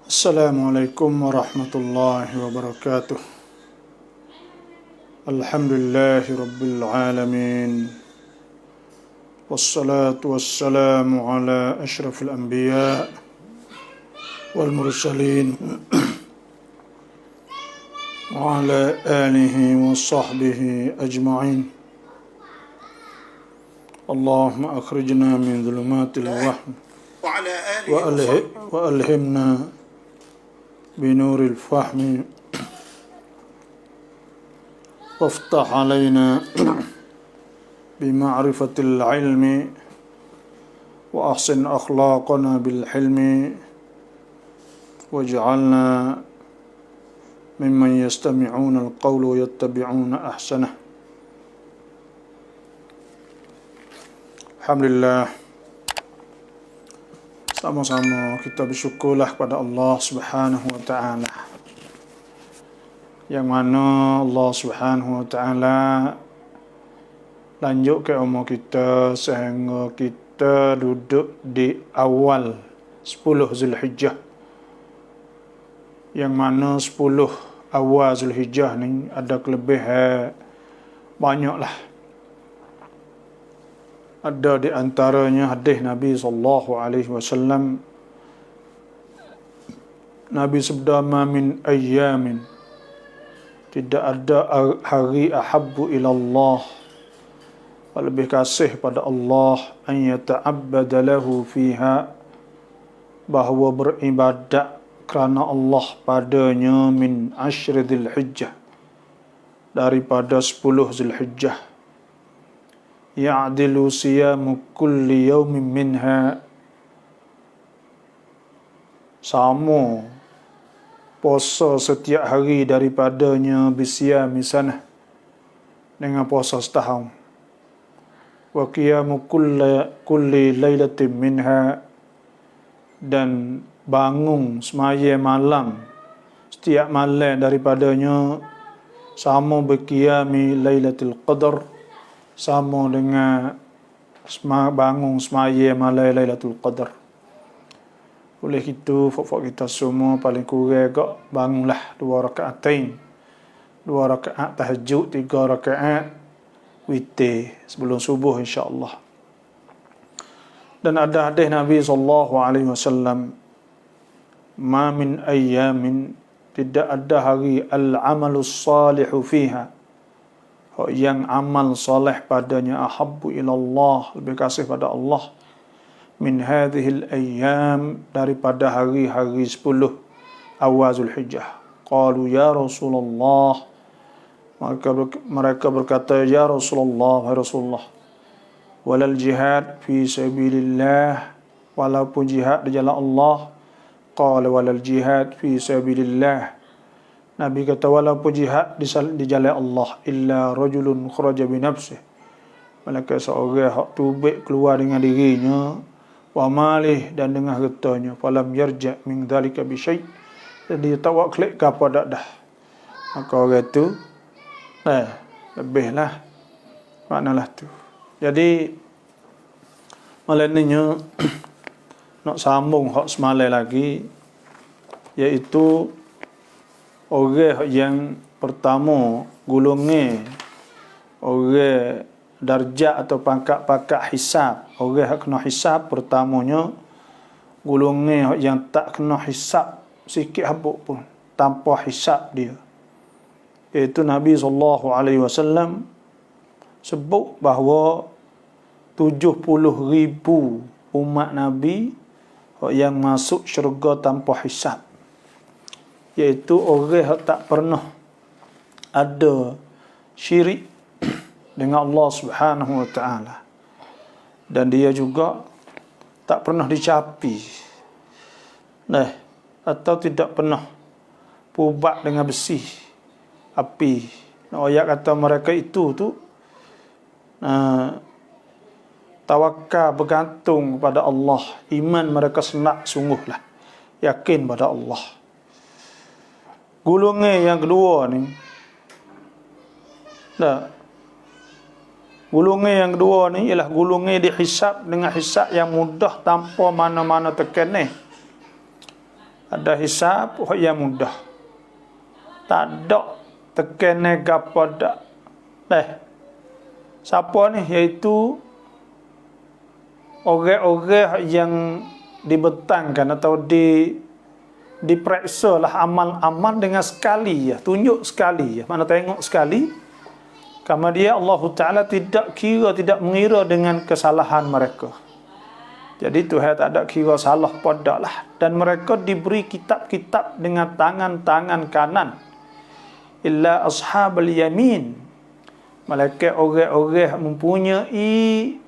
Assalamualaikum warahmatullahi wabarakatuh. Alhamdulillahi rabbil alamin. Wassalatu wassalamu ala ashrafil anbiya wal mursalin wa ala alihi wa sahbihi ajma'in. Allahumma akhrijna min dhulumatil wahm wa alhimna binuril fahmi وافتح علينا بمعرفة العلم وأحسن أخلاقنا بالحلم واجعلنا ممن يستمعون القول ويتبعون أحسنه. Alhamdulillah, sama-sama kita bersyukurlah kepada Allah Subhanahu wa taala, yang mana Allah Subhanahu wa taala lanjut ke umur kita sehingga kita duduk di awal 10 Zulhijjah, yang mana 10 awal Zulhijjah ni ada kelebihan banyaklah. Ada di antaranya hadis Nabi sallallahu alaihi wasallam. Nabi sabda, "Ma min ayyamin", tidak ada hari ahabbu ilallah, lebih kasih pada Allah, an yata'abbada lahu fiha, bahawa beribadat kerana Allah padanya, min ashri Dzulhijjah, daripada 10 Zulhijjah, ya'dilu siyamu kulli yawmin minha, sama puasa setiap hari daripadanya, bisyami sanah, dengan puasa setahun, wa qiyamu kulli lailatin minha, dan bangun semaya malam setiap malam daripadanya, sama berqiyami lailatul qadar, sama dengan bangun semaya malam lailatul qadar. Oleh itu, fok-fok kita semua paling kurang gak bangunlah 2 rakaatain, 2 rakaat tahajud, 3 rakaat witir sebelum subuh insya-Allah. Dan ada hadis Nabi sallallahu alaihi wasallam, "Ma min ayyamin", tidak ada hari, al-amalus salihu fiha, yang amal soleh padanya, ahabbu ilallah, lebih kasih pada Allah, min hadhil ayyam, daripada hari-hari 10 awal Zulhijjah. Qalu ya Rasulullah, mereka berkata, ya Rasulullah, ya Rasulullah, walal jihad fi sabilillah, walaupun jihad di jalan Allah. Qala walal jihad fi sabilillah, Nabi kata walaupun jihad di jalan Allah, illa rajulun kharaja bi nafsihi, malaikat seorang hak tubik keluar dengan dirinya, wa malih, dan dengan hartanya, falam yarja min dzalika bi syai', dan dia tak buat klik ke apa dah. Maka orang tu lebihlah maknalah tu. Jadi malamnya nak sambung hak semalam lagi, iaitu orang yang pertama golongan orang darjat atau pangkat hisab, orang yang kena hisab pertamanya, golongan yang tak kena hisab sikit habuk pun, tanpa hisab dia, iaitu Nabi sallallahu alaihi wasallam sebut bahawa 70,000 umat Nabi yang masuk syurga tanpa hisab, iaitu orang yang tak pernah ada syirik dengan Allah Subhanahu wa taala, dan dia juga tak pernah dicapi, atau tidak pernah pubat dengan besi api. Ayat kata mereka itu tawakal, bergantung pada Allah, iman mereka senak sungguhlah, yakin pada Allah. Golongan yang kedua ni, golongan yang kedua ni ialah golongan dihisab dengan hisab yang mudah tanpa mana-mana tekanan. Ada hisab yang mudah. Tak ada tekan gapo dak. Siapa ni? Iaitu orang-orang yang dibentangkan atau diperiksa lah amal-amal dengan sekali ya, tunjuk sekali ya, mana tengok sekali. Kemudian Allah Ta'ala tidak mengira dengan kesalahan mereka. Jadi Tuhan tak ada kira salah pada lah. Dan mereka diberi kitab-kitab dengan tangan-tangan kanan. Illa ashabal yamin. Malaikat orang-orang mempunyai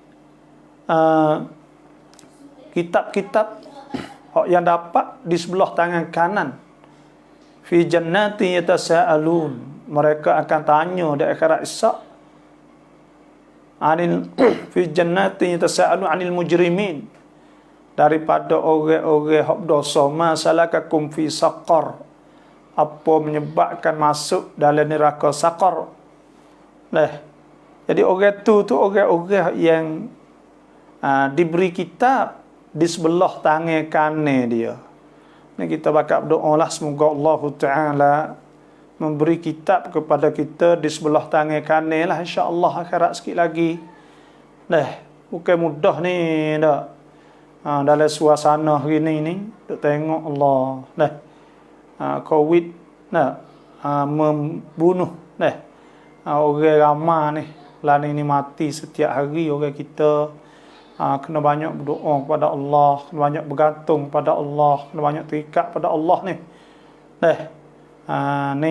kitab-kitab yang dapat di sebelah tangan kanan. Fi jannati yatasaalun. Mereka akan tanya di akhirat Isyak. Fi jannati yatasaalun 'anil mujrimin. Daripada orang-orang hak dosa, masalakakum fi saqar. Apa menyebabkan masuk dalam neraka saqar? Jadi orang tu orang-orang yang diberi kitab di sebelah tangan kanan dia. Ni kita bakal berdoa lah, semoga Allah Ta'ala memberi kitab kepada kita di sebelah tangan kanan lah, insya-Allah akhirat sikit lagi. Bukan mudah ni dak. Dalam suasana hari ni kita tengok Allah COVID membunuh orang ramai ni. Lani ni mati setiap hari orang kita. Kena banyak berdoa kepada Allah, kena banyak bergantung pada Allah, kena banyak terikat pada Allah ni. Ni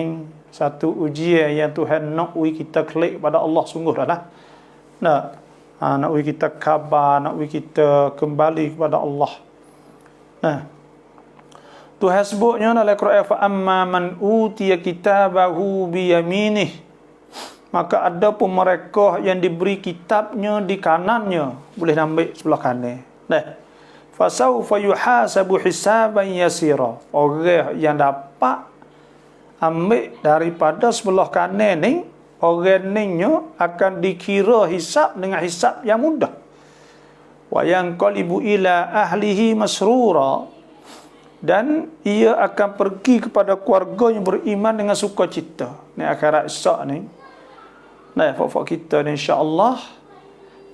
satu ujian yang Tuhan nak kita klik pada Allah sungguh dah lah. Nak kita khabar, nak kita kembali kepada Allah. Tuhan sebutnya dalam Quran, fa amma man utiya kitabahu bi yaminih. Maka ada pun mereka yang diberi kitabnya di kanannya, boleh ambil sebelah kanan. Fasawfa yuhasabu hisaban yasira. Orang yang dapat ambil daripada sebelah kanan ni, orang ni akan dikira hisab dengan hisab yang mudah. Wa yanqalibu ila ahlihi masrura. Dan ia akan pergi kepada keluarga yang beriman dengan sukacita. Ni akhirat Isyak ni. Fak-fak kita ni insya-Allah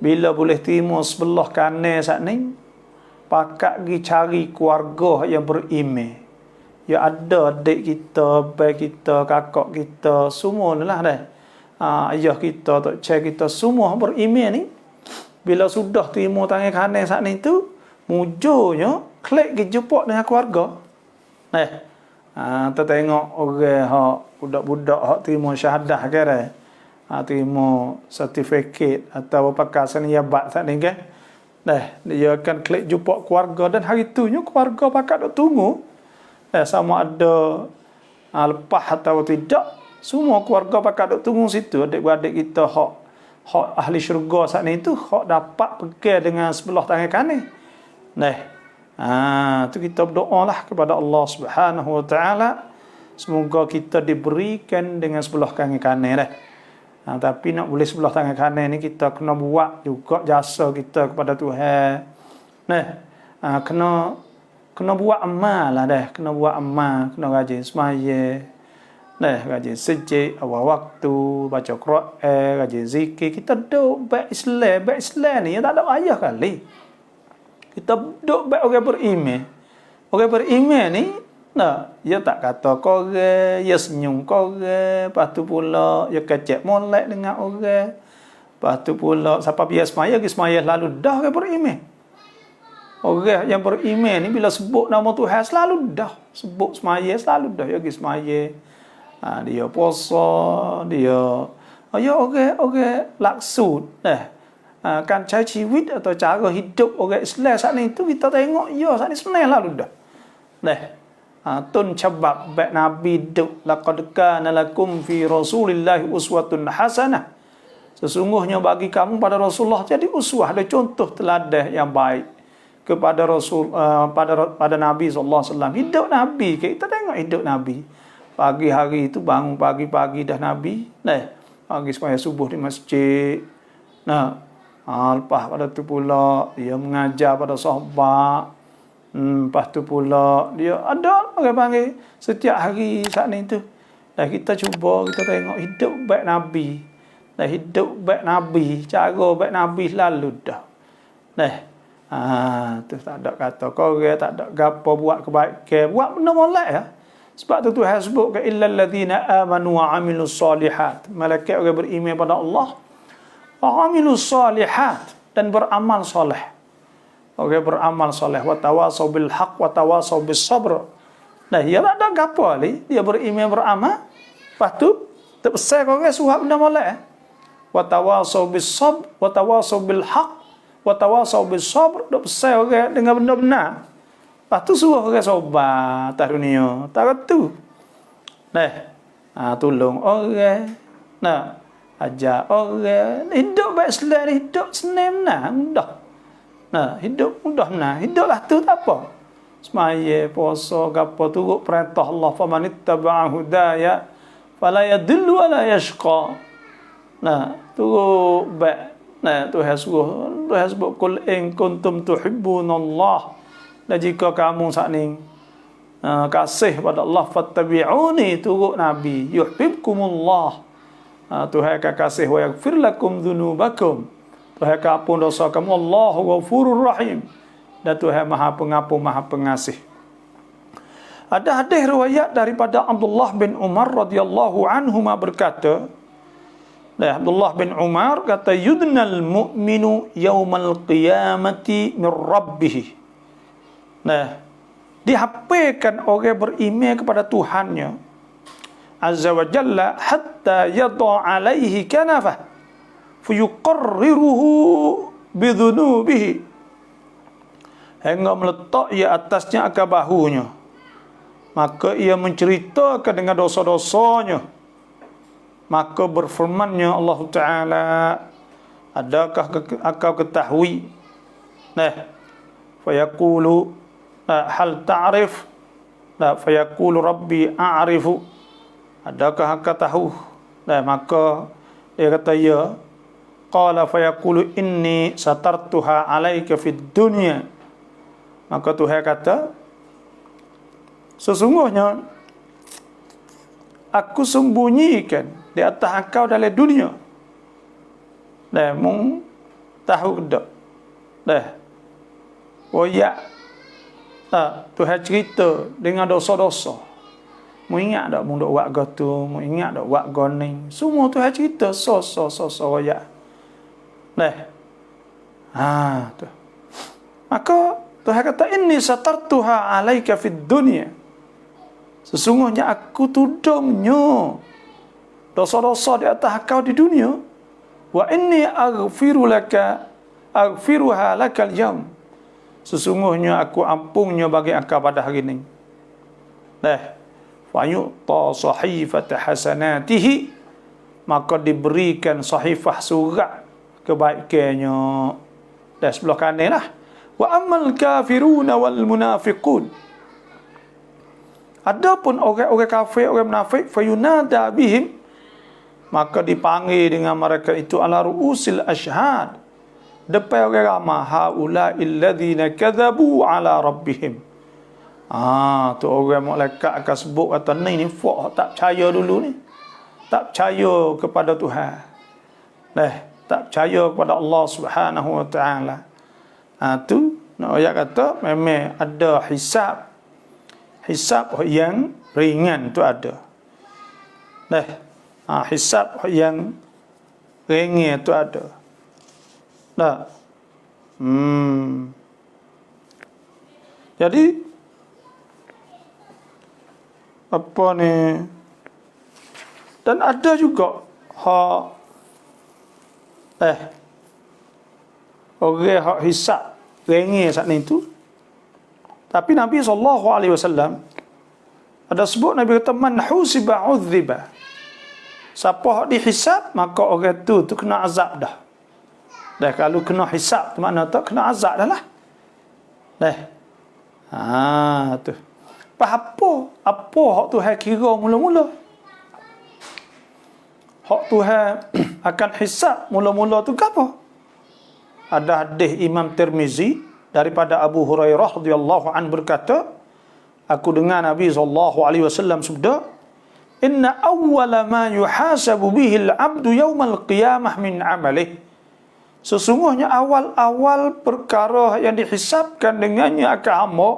bila boleh terima sebelah kanan saat ni, pakat pergi cari keluarga yang beriman. Ya ada adik kita, baik kita, kakak kita, semua lah ayah kita, tok cik kita, semua beriman ni. Bila sudah terima tangan kanan saat ni tu, mujurnya klik pergi jumpa dengan keluarga. Kita tengok orang hak budak-budak hak terima syahadah kan, terima sertifikat atau pakasan yabat saat ni kan. Dia akan klik jumpa keluarga, dan hari tu keluarga pakat duk tunggu sama ada lepas atau tidak. Semua keluarga pakat duk tunggu situ. Adik-beradik kita hak ahli syurga saat ni tu hak dapat pegang dengan sebelah tangan kanan. Tu kita berdoa lah kepada Allah Subhanahu Wa Taala, semoga kita diberikan dengan sebelah tangan kanan tapi nak boleh sebelah tangan kanan ni kita kena buat juga jasa kita kepada Tuhan. Kena buat amal lah kena buat amal, kena rajin sembahyang, rajin sejid awal waktu, baca Quran, rajin zikir. Kita duk baik Islam ni tak ada ayah kali. Kita duk baik orang beriman. Orang beriman ni dia tak kata korang, dia senyum korang, lepas tu pula dia kecek molek dengan orang, lepas tu pula siapa biasa semaya, dia semaya lalu dah orang beriman. Orang yang beriman ni bila sebut nama Tuhan selalu dah, sebut semaya selalu dah, dia semaya. Dia puasa, dia orang laksud kan cara hidup atau cara hidup orang Islam saat ni tu kita tengok saat ni senang lalu dah. Tun cabab baik Nabi duk laqad kana lakum fi Rasulillahi uswatun hasanah. Sesungguhnya bagi kamu pada Rasulullah jadi uswah, ada contoh teladan yang baik kepada Rasul pada Nabi sallallahu alaihi wasallam. Hidup Nabi, kita tengok hidup Nabi. Pagi hari itu bangun pagi-pagi dah Nabi, pagi sembahyang subuh di masjid. Lepas pada tu pula dia mengajar pada sahabat. Lepas tu pula dia ada orang panggil setiap hari saat ni tu. Dan kita cuba kita tengok hidup baik Nabi. Dan hidup baik Nabi, cara baik Nabi selalu dah. Tu tak ada kata korang, tak ada gapo buat kebaikan, buat benda molek ya. Sebab tu Tuhan sebut ke illal ladzina amanu wa amilus solihat. Malaikat orang beriman pada Allah, wa amilus solihat, dan beramal soleh. Orang beramal soleh, wa tawasau bil haq wa tawasau bis sabr. Nah, dia tak ada gapo ali, dia beriman beramal. Lepas tu terpesai korang surat benda molek. Wa tawasau bis sabr wa tawasau bil haq wa tawasau bis sabr. Dak pesai orang dengan benda benar. Lepas tu suruh orang sobat atas dunia. Tak tu. Tolong orang. Ajar orang. Hidup baik selain hidup senang nah, mudah. Hidup mudah nah. Hiduplah tu tak apa. Semaya, puasa, gapo turut perintah Allah. Famanittaba'a hudaya fala yadillu wala yashqa. Turut baik. Tuhan sebut kul in kuntum tuhibbunallah. Dan jika kamu saat ni kasih pada Allah, fattabi'uni, turut Nabi, yuhibbukumullah. Tuhan akan kasih wa yaghfir lakum dhunubakum. Tuhan akan ampun dosa kamu. Allahu ghafurur rahim. Dan Tuhan Maha Pengampun, Maha Pengasih. Ada hadis riwayat daripada Abdullah bin Umar radhiyallahu anhuma berkata, Abdullah bin Umar kata, yudnal mu'minu yaumal qiyamati min rabbih. Dihampirkan orang beriman kepada Tuhannya azza wa jalla hatta yadha alaihi kanafah fayuqarriruhu bidhunubihi, hingga meletak ia atasnya akan bahunya, maka ia menceritakan dengan dosa-dosanya. Maka berfirmannya Allah Ta'ala, adakah engkau ketahui? Fayaqulu hal ta'rif? Fayaqulu rabbi a'rifu. Adakah engkau tahu? Maka dia kata ya. Qala fayaqulu inni satartuha alaika fid dunya. Maka Tuhan kata, sesungguhnya aku sembunyikan di atas engkau dalam dunia. Mung tahu ke tak? Tuhan cerita dengan dosa-dosa. Mu ingat tak mung dok buat gotu, mu ingat tak buat goning. Semua Tuhan cerita so royak. Tu. Maka Tuhan kata inni satartuha alaika fid dunya. Sesungguhnya aku tudungnya dosa-dosa di atas kau di dunia. Wa inni aghfiruha lakal yawm. Sesungguhnya aku ampunnya bagi engkau pada hari ini. Fa yu'ta sahifata hasanatihi, maka diberikan sahifah surat kebaikannya. Sebelah kanan lah. Wa ammal kafiruna wal munafiqun. Adapun orang-orang kafir, orang munafik, fayunada bihim, maka dipanggil dengan mereka itu ala ru'usil ashhad, depan orang ramai, haula'il ladzina kadzabu ala rabbihim. Tu orang malaikat akan sebut kata ni fak tak percaya dulu ni. Tak percaya kepada Tuhan. Tak percaya kepada Allah Subhanahu wa taala. Tu nak ayat kata memang ada hisab. Hisab yang ringan tu ada. Hisab yang ringan tu ada. Jadi apa ni? Dan ada juga orang hak hisab ringan saat ni tu. Tapi Nabi SAW ada sebut, Nabi kata man husiba udhiba. Siapa dihisab maka orang tu kena azab dah. Kalau kena hisab tu makna tak kena azab dah lah. Tu. Apa hak Tuhan kira mula-mula? Hak Tuhan akan hisab mula-mula tu apa? Ada hadis Imam Tirmizi daripada Abu Hurairah radhiyallahu anhu berkata, aku dengar Nabi SAW sabda, inna awwala ma yuhasabu bihi al-'abdu yawmal qiyamah min 'amalih. Sesungguhnya awal-awal perkara yang dihisabkan dengannya akan hamba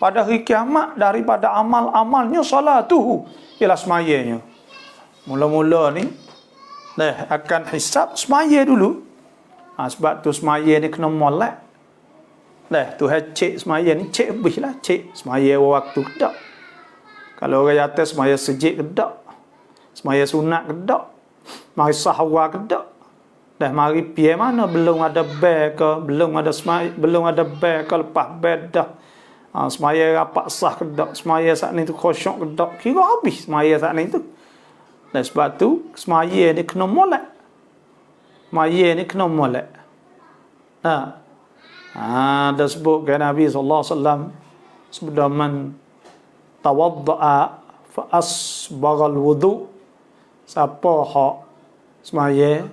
pada hari kiamat daripada amal-amalnya salatuhu, ialah semayanya. Mula-mula ni akan hisab semaya dulu. Sebab tu semaya ni kena molek. Tuhan cek semaya ni, cek lebih lah. Cek semaya waktu ke tak. Kalau orang kata semaya sejik ke tak, semaya sunat ke tak, mari sahwa ke tak, mari piye mana belum ada bel ke, belum ada semaya, belum ada bel ke, lepas bel dah. Semaya rapat sah ke tak, semaya saat ni tu khusyuk ke tak, kira habis semaya saat ni tu. Dan sebab tu semaya ni kena molek. Semaya ni kena molek. Dah sebut ke Nabi SAW sebut man tawadda'a fa asbaghal wudu, siapa hak semaya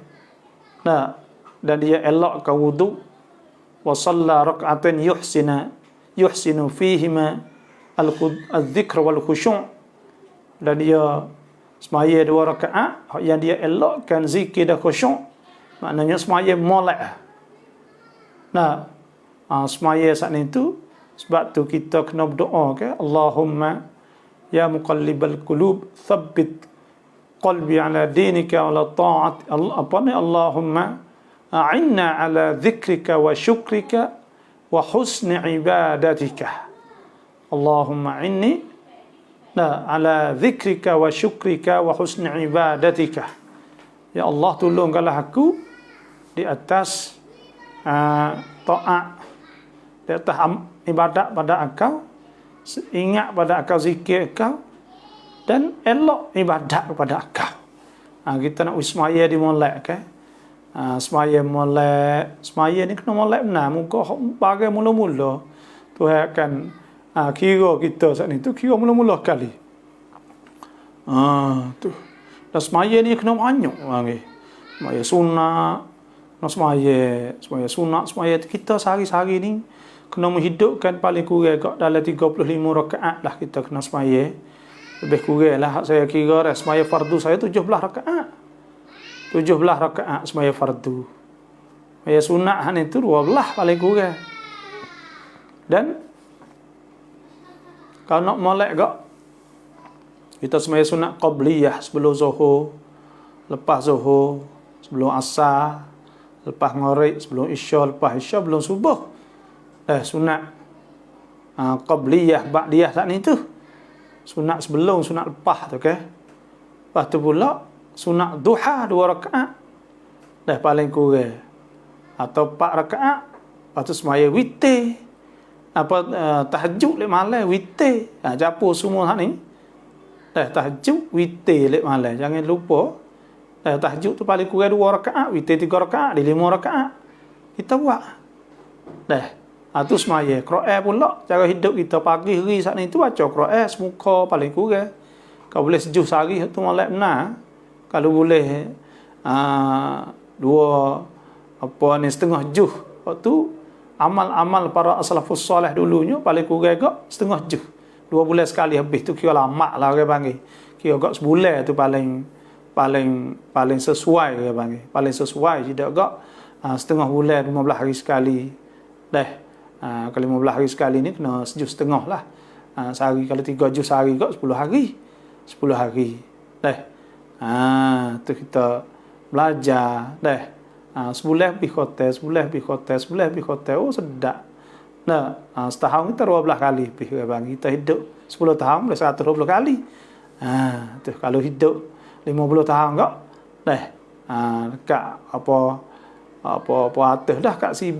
dan dia elakkan wudu, wa shalla rak'atan yuhsinu fihima al-dhikr wal khusyu', dan dia semaya 2 rakaat yang dia elakkan zikir dan khusyuk, maknanya semaya molek. Semaya saat itu, sebab tu kita kena berdoa ke, Allahumma ya muqallibal qulub thabbit qalbi ala dinika wa ala ta'at, Allahumma a'inna ala dhikrika wa syukrika wa husni ibadatika. Allahumma inni ala dhikrika wa syukrika wa husni ibadatika. Ya Allah, tolongkanlah aku di atas taat, di atas ibadat pada Engkau, ingat pada Engkau, zikir Engkau, dan elok ibadat kepada Engkau. Kita nak semaya dimolek ke? Semaya molek, semaya ni kena molek benar. Muka bagai mula-mula Tuhan akan kira kita saat ni tu, kira mula-mula kali. Tu. Dan semaya ni kena banyak. Semaya sunat, semaya sunat, semaya kita sehari-hari ni kena menghidupkan paling kurang dalam 35 rakaat lah kita kena semaya. Lebih kurang lah saya kira dah semaya fardu saya 17 rakaat. 17 rakaat semaya fardu. Semaya sunat ni tu 12 paling kurang. Dan kalau nak molek gak, kita semaya sunat qabliyah sebelum zuhur, lepas zuhur, sebelum asar, lepas maghrib, sebelum isya, lepas isya, belum subuh. Sunat qabliyah, ba'diyah tak ni tu. Sunat sebelum, sunat lepas tu ke. Lepas tu pula sunat duha 2 rakaat. Dah paling kurang. Atau 4 rakaat. Lepas tu semaya witir. Tahajud lek malam witir. Capur semua hak ni. Tahajud witir lek malam. Jangan lupa. Tahajud tu paling kurang 2 rakaat, witir 3 rakaat, 5 rakaat. Kita buat. Tu semaya. Quran pula cara hidup kita pagi hari saat ni tu baca Quran semuka paling kurang. Kau boleh sejuh sehari tu molek benar. Kalau boleh 2 setengah juh. Waktu amal-amal para as-salafus soleh dulunya paling kurang gak setengah juh. 2 bulan sekali habis tu kira lama lah orang panggil. Kira gak sebulan tu paling sesuai orang panggil. Paling sesuai tidak gak setengah bulan 15 hari sekali. Kalau 15 hari sekali ni kena sejuh setengah lah. Sehari kalau 3 juh sehari gak 10 hari. 10 hari. Tu kita belajar. Sebulan pergi hotel, sebulan pergi hotel, sebulan pergi hotel. Oh sedap. Setahun kita 12 kali pergi bang. Kita hidup 10 tahun boleh 120 kali. Tu kalau hidup 50 tahun gak. Dekat apa atas dah kat 1000.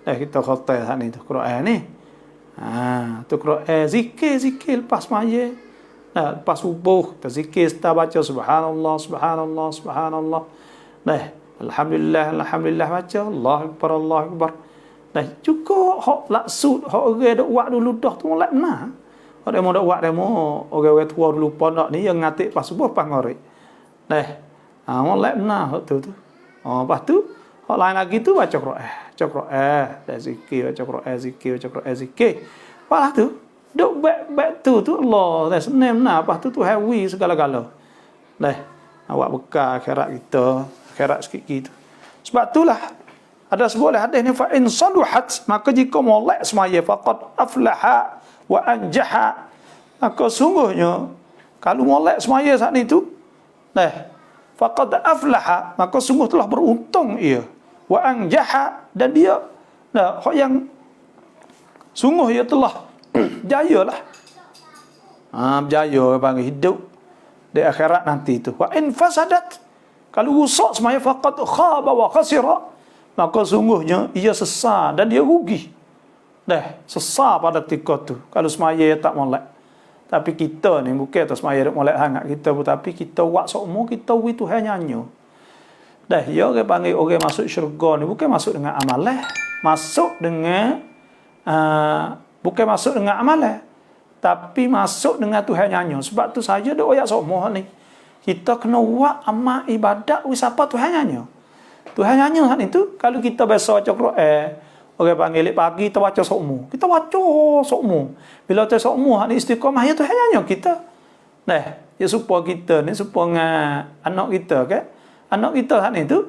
Kita hotel saat ni tu Quran ni. Tu Quran zikir lepas maya. Lepas subuh kita zikir, kita baca subhanallah subhanallah subhanallah. Alhamdulillah alhamdulillah baca Allahu akbar Allahu akbar. Juga hak laksud hak orang dak buat dulu dah tu molek benar. Hak demo dak buat demo orang-orang tua dulu pondok ni yang ngatik pas subuh pas ngorek. Molek benar hak tu. Lepas tu Hak lain lagi tu baca Quran, dan zikir, baca Quran, zikir, baca Quran, zikir. Apalah tu? Duk baik tu Allah, dah senem nah, apa tu hawi segala-gala. Dah, awak bekal akhirat kita, akhirat sikit gitu. Sebab itulah ada sebuah hadis ni, fa in saluhat, maka jika molek semaya faqad aflaha wa anjaha, maka sungguhnya kalau molek semaya saat itu, faqad aflaha, maka sungguh telah beruntung ia, wa anjaha, dan dia yang sungguh ia telah jaya lah, berjaya panggil hidup di akhirat nanti itu. Wa in fasadat, kalau rusak semaya faqad khaba wa khasira, maka sungguhnya ia sesat dan dia rugi. Sesat pada ketika tu kalau semaya tak molek. Tapi kita ni bukan atas semaya tak molek sangat kita pun, tapi kita buat semua kita wi Tuhan nyanyi. Ya orang panggil orang masuk syurga ni bukan masuk dengan amalan, masuk dengan bukan masuk dengan amalan, tapi masuk dengan Tuhan nyanyi. Sebab tu saja dak oyak semua ni. Kita kena buat amal ibadat wi siapa Tuhan nyanyi. Tuhan nyanyi hal itu. Kalau kita biasa baca Quran, orang panggil pagi kita baca sokmu. Kita baca sokmu. Bila baca sokmu hal istiqamah ya Tuhan nyanyi kita. Ya supaya kita ni supaya dengan anak kita kan. Anak kita hal itu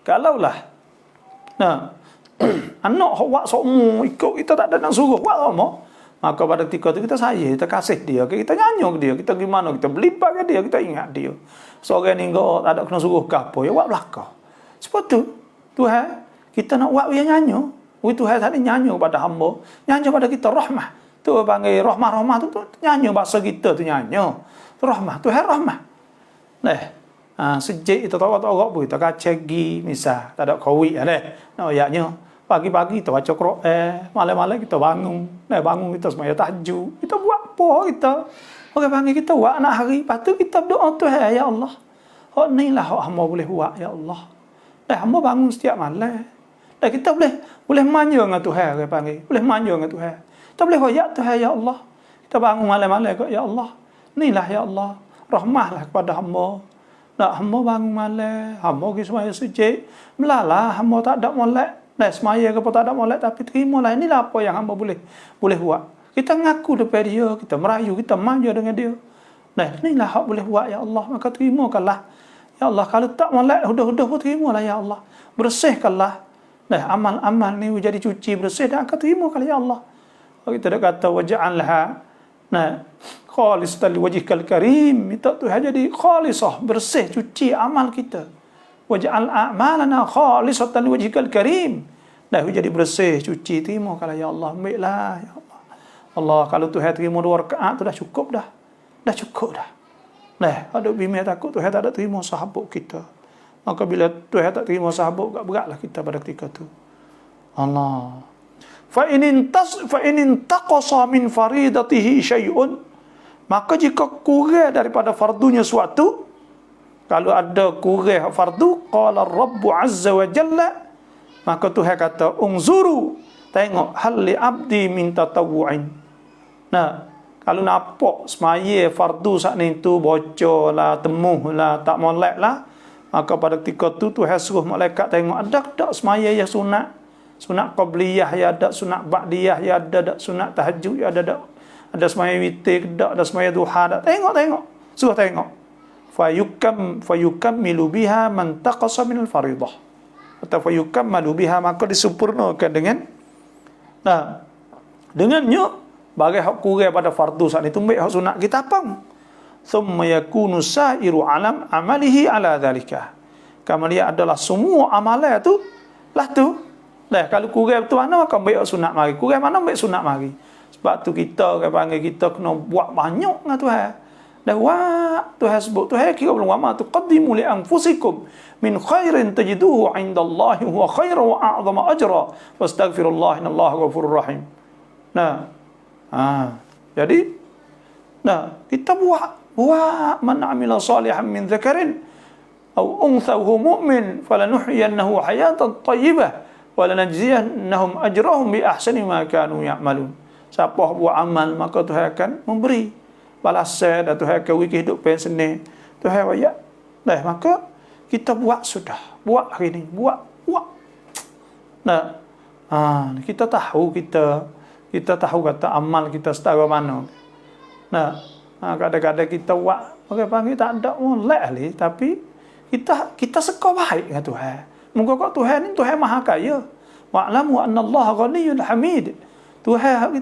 kalaulah anak buat sokmu ikut kita tak ada nak suruh buat sokmu, maka pada ketika itu kita sayang, kita kasih dia, kita nyanyi ke dia, kita gimana, kita berlipat ke dia, kita ingat dia. Seorang ni tak ada kena suruh ke apa, ya buat belakang. Sebab tu Tuhan kita nak buat dia nyanyi. Tuhan tadi nyanyi pada hamba, nyanyi pada kita rahmah. Tu panggil rahmah tu nyanyi bahasa kita tu nyanyi. Rahmah, Tuhan rahmah. Sejak kita tahu pun kita kacegi misal tak ada kawin nak ayatnya. Pagi-pagi kita baca Quran, malam-malam kita bangun. Bangun kita semaya tahajud. Kita buat apa kita? Orang panggil kita buat anak hari, lepas tu kita berdoa Tuhan, ya Allah. Hak ni lah hak hamba boleh buat, ya Allah. Hamba bangun setiap malam. Kita boleh manja dengan Tuhan, orang panggil. Boleh manja dengan Tuhan. Kita boleh royak Tuhan, ya Allah. Kita bangun malam-malam kata, ya Allah. Inilah ya Allah. Rahmahlah kepada hamba. Hamba bangun malam, hamba pergi semaya sujud. Melalah hamba tak ada molek. Semaya ke tak ada molek, tapi terimalah. Inilah apa yang hamba boleh buat. Kita ngaku depan dia, kita merayu, kita manja dengan dia. Inilah hak boleh buat, ya Allah. Maka terimakanlah. Ya Allah, kalau tak molek, hudah-hudah pun terimalah, ya Allah. Bersihkanlah. Amal-amal ni jadi cuci, bersih, dan akan terimakanlah, ya Allah. Kita dah kata, waja'alha khalisatan liwajhikal karim. Minta Tuhan jadi khalisah, bersih, cuci amal kita. Waj'al a'malana khalisatan liwajhikal karim. Jadi bersih, cuci, terimakanlah, ya Allah. Ambillah, ya Allah. Allah, kalau Tuhan terima 2 rakaat tu dah cukup dah. Dah cukup dah. Ada bimbing takut Tuhan tak ada terima sahabat kita. Maka bila Tuhan tak terima sahabat, beratlah kita pada ketika tu. Allah. Fa in intaqasa min faridatihi syai'un, maka jika kurang daripada fardunya suatu, kalau ada kurang fardu, qala Rabbu azza wa jalla, maka Tuhan kata, unzuru, tengok hal li abdi min tatawu'in. Kalau nampak semaya fardu saat itu bocor lah, temuh lah, tak molek lah, maka pada ketika tu Tuhan suruh malaikat tengok ada tak semaya yang sunat qabliyah, ya ada sunat ba'diyah, ya ada sunat tahajud, ya ada semaya witir, ada semaya duha, tengok suruh tengok. Fayukammilu biha man taqasa min al-faridah, atau fayukammalu biha, maka disempurnakan dengannya bagi hak kurang pada fardu saat itu, ambil hak sunat kita apa? Thumma yakunu sa'iru alam amalihi ala dhalika. Kemudian adalah semua amalan tu lah tu. Kalau kurang tu mana maka ambil hak sunat mari. Kurang mana ambil sunat mari. Sebab tu kita panggil kita kena buat banyak dengan Tuhan. Buat Tuhan sebut, Tuhan kira belum wa tuqaddimu li anfusikum min khairin tajiduhu 'indallahi huwa khairan wa a'zama ajra wastaghfirullah innallaha ghafurur rahim. Jadi kita buat man amila salihan min dzakarin aw untha wa huwa mu'min falanuhyiyannahu hayatan thayyibah wa lanajziyannahum ajrahum bi ahsani ma kanu ya'malun. Siapa buat amal maka Tuhan akan memberi balasan, dan Tuhan akan beri kehidupan senang. Tuhan ayat. Maka kita buat sudah. buat hari ni, buat. Nah, kita tahu kita tahu kata amal kita setara mana. Nah, kadang-kadang kita buat orang panggil tak ada molek ali, tapi kita seka baik dengan Tuhan. Moga kok Tuhan ni Tuhan Maha Kaya. Wa'lamu anna Allah ghaniyyun hamid. Tuhan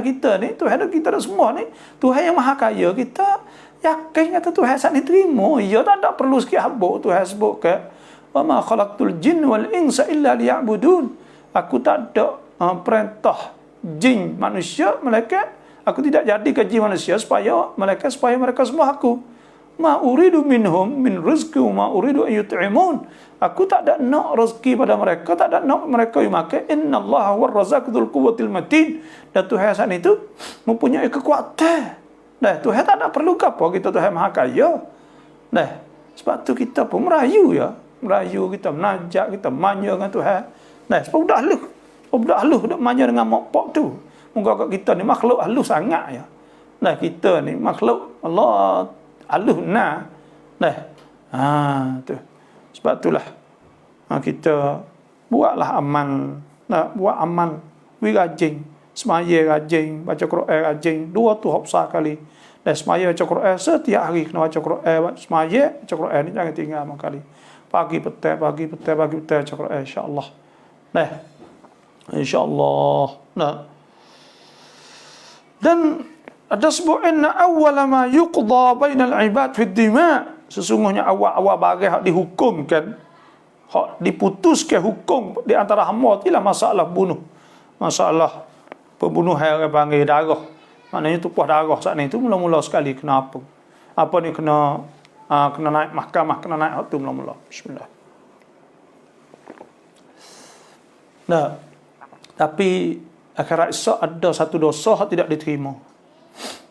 kita ni, Tuhan kita semua ni, Tuhan yang Maha Kaya. Kita yakin kata Tuhan saat ni terima. Ya tak ada perlu sikit habuk Tuhan sebut ke wa ma khalaqtul jin wal insa illa liya'budun. Aku tak ada perintah jin manusia malaikat. Aku tidak jadikan jin manusia supaya mereka semua aku. Ma uridu minhum min rizqi ma uridu an yut'imun. Aku tak ada nak rezeki pada mereka, tak ada nak mereka yang makan. Innallaha huwar razzaqu dzul quwwatil matin. Dan Tuhan saat itu mempunyai kekuatan. Nah, Tuhan tak ada perlu apa kita Tuhan Maha Kaya. Nah, sebab tu kita pun merayu ya. Merayu kita menajak, kita manja dengan Tuhan. Nah, sebab budak halus duk manja dengan mak pak tu. Moga kita ni makhluk halus sangat ya. Nah, kita ni makhluk Allah halus nah. Tu. Sebab itulah kita buatlah amal. Nah, buat amal wi rajin, semaya rajin, baca Quran rajin, 2 tu hafsah kali. Dan semaya baca Quran setiap hari kena baca Quran, semaya baca Quran ni jangan tinggal sekali. Pagi petang baca Quran insya-Allah. Nah, insya-Allah. Nah. Dan ada sebut inna awwala ma yuqda bainal ibad fi dima'. Sesungguhnya awal-awal barang hak dihukumkan, hak diputuskan hukum di antara hamba ialah masalah bunuh. Masalah pembunuhan orang panggil darah. Maknanya tumpah darah saat ni tu mula-mula sekali kena apa? Apa ni kena naik mahkamah, kena naik hak tu mula-mula. Bismillah. Nah, tapi akhirat esok ada satu dosa yang tidak diterima.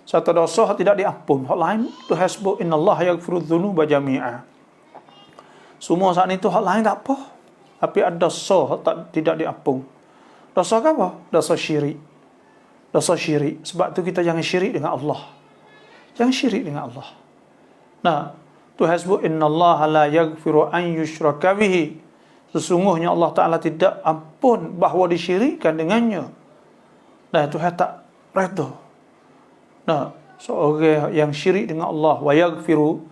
Satu dosa yang tidak diampun. Hak lain Tuhan sebut innallaha yaghfiru dzunuba jami'a. Semua saat itu hak lain tak apa. Tapi ada dosa yang tidak diampun. Dosa apa? Dosa syirik. Dosa syirik. Sebab tu kita jangan syirik dengan Allah. Jangan syirik dengan Allah. Nah, Tuhan sebut innallaha la yaghfiru an yushraka bihi. Sesungguhnya Allah Ta'ala tidak ampun bahawa disyirikkan dengannya. Nah, Tuhan tak redha. Nah, seorang yang syirik dengan Allah wa yaghfiru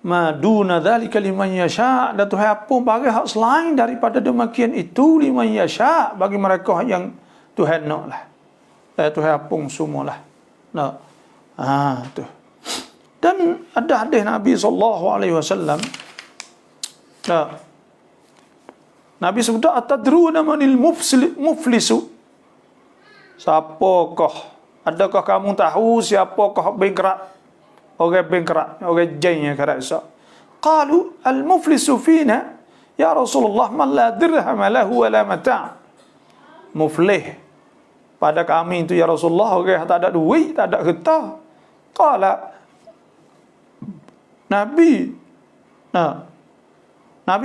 ma duna dzalika liman yasha, dan Tuhan ampun bagi hak selain daripada demikian itu liman yasha, bagi mereka yang Tuhan naklah. Tuhan ampun semualah. Nah, tu. Dan ada hadis Nabi sallallahu alaihi wasallam. Nah, Nabi sebut atadruna manil muflisu. Siapakah? Adakah kamu tahu siapakah bangkrut? Orang bangkrut, orang jaya akhirat esok. Qalu al-muflisu fina ya Rasulullah man la dirham lahu wa la mata'. Muflih pada kami itu ya Rasulullah orang yang tak ada duit, tak ada harta. Qala Nabi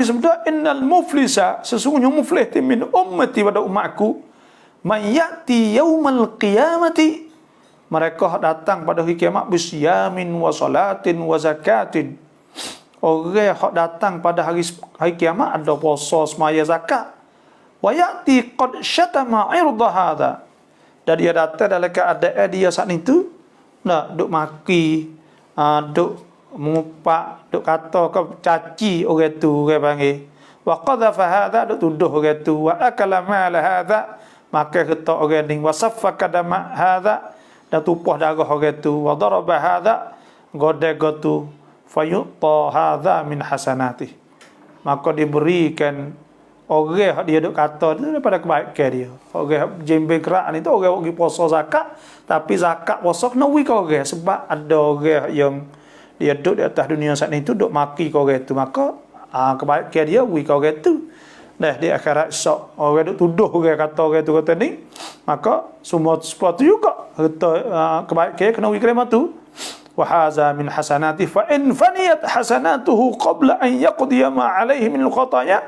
sebut innal muflisa, sesungguhnya muflih min ummati pada umatku, man ya'ti yaumal qiyamati, mereka datang pada hari kiamat bisyamin wa salatin wa zakatin. Orang yang datang pada hari kiamat ada puasa, semaya, zakat. Wa ya'ti qad syatama 'irda hadha, dan dia datang dalam keadaan dia saat itu nak duk maki, duk mengupak, duk kata ke caci orang tu, orang panggil. Wa qadhafa hadha, duk tuduh orang tu. Wa akala mal hadha, maka kata orang ni. Wa saffaka dama hadha, dan tumpah darah orang tu. Wa daraba hadha, godega tu. Fayu'ta hadha min hasanati, maka diberikan orang dia duk kata daripada kebaikan dia. Orang jembek kerak ni tu orang pergi puasa zakat, tapi zakat puasa kena wi ke orang, sebab ada orang yang dia duduk di atas dunia saat ni tu duk maki ke orang tu, maka kebaikan dia wi ke orang tu. Nah, di akhirat esok orang duk tuduh orang kata orang tu kata ni, maka semua seperti juga kebaikan kena wi kelima tu. Wa hadza min hasanati fa in faniyat hasanatuhu qabla an yaqdiya ma alaihi min al-khataya,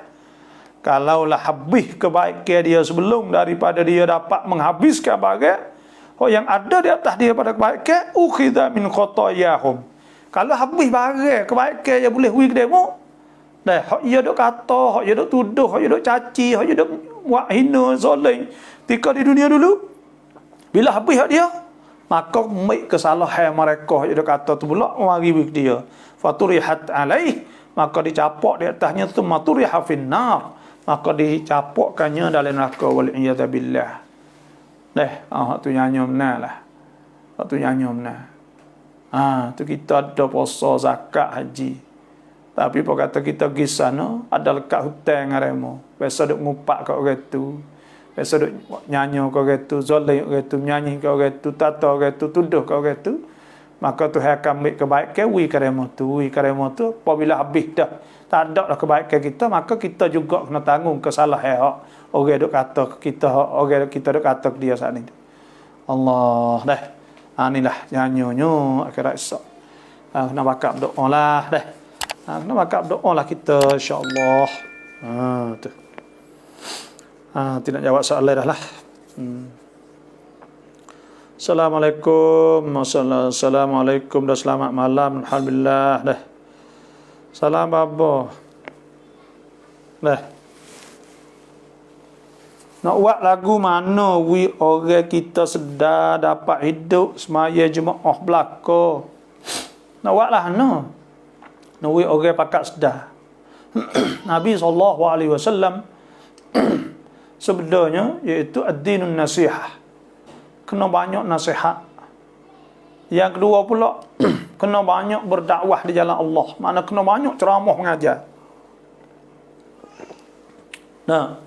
kalaulah habis kebaikan dia sebelum daripada dia dapat menghabiskan bagai yang ada di atas dia pada kebaikan, ukhidha min khatayahum, kalau habis bagai kebaikan yang boleh wi ke demo, Dah, hak dia duk kata, hak dia duk tuduh, hak dia duk caci, hak dia duk buat hina, zalim. Tika di dunia dulu. Bila habis hak dia, maka mai kesalahan mereka hak dia duk kata tu pula mari bagi dia. Faturihat alaih, maka dicapak di atasnya tu maturiha finnar. Maka dicapakkannya dalam neraka wal iyad billah. Dah, hak tu nyanyi benar lah. Hak tu nyanyi benar. Tu kita ada puasa, zakat, haji. Tapi apa kata kita pergi sana, ada lekat hutang ngaremo. Biasa duk ngupak kat orang tu. Biasa duk nyanyi kat orang tu, zalim kat orang tu, menyanyi kat orang tu, tata orang tu, tuduh kat orang tu. Maka Tuhan akan ambil kebaikan, wi karemo tu. Apabila habis dah, tak ada dah kebaikan kita, maka kita juga kena tanggung kesalahan hak orang duk kata kita, orang kita duk kata ke dia saat ni. Allah dah. Inilah nyanyi-nyo akhirat esok. Kena bakap doa lah dah. Kena bakap doa lah kita insya-Allah. Tu. Tidak jawab soalan dah lah. Assalamualaikum. Assalamualaikum dan selamat malam. Alhamdulillah dah. Salam babo. Dah. Nak buat lagu mana orang kita sedar dapat hidup semaya jemaah belaka. Nak buat lah no. Nak orang pakat sedar. Nabi SAW sebenarnya iaitu ad-dinun nasihah. Kena banyak nasihat. Yang kedua pula kena banyak berdakwah di jalan Allah. Mana kena banyak ceramah mengajar. Nah,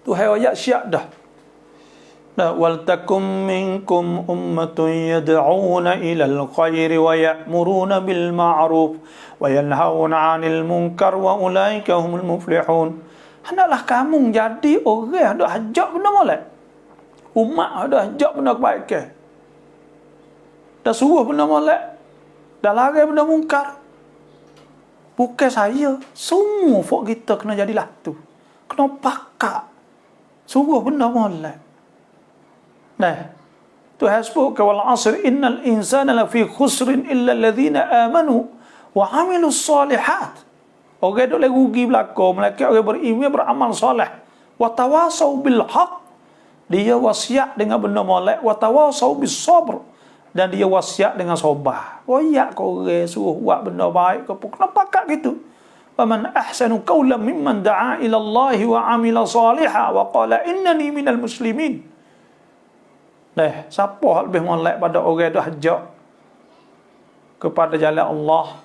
tu ayat syiak dah. Wal takum minkum ummatun yad'una ilal khairi wa ya'muruna bil ma'ruf wa yanhauna 'anil munkar wa ulaika humul muflihun. Hendaklah kamu jadi orang yang ajak benda molek. Umat ada ajak benda kebaikan. Dah suruh benda molek. Dah larang benda mungkar. Bukan saya, semua folk kita kena jadilah tu. Kena pakak. Suruh benda molek. Nah, Tuhan sebut wal 'asr innal insana lafi khusrin illa alladhina amanu wa 'amilus solihat. Orang duk rugi belaka, mereka orang beriman beramal soleh. Wa tawasau bil haq. Dia wasiat dengan benda molek, wa tawasau bis sabr. Dan dia wasiat dengan sabar. Royak kau orang suruh buat benda baik kau pun kena pakak gitu. Wa man ahsanu qawlan mimman da'a ila Allah wa 'amila salihan wa qala innani minal muslimin. Siapa yang lebih molek pada orang yang ajak kepada jalan Allah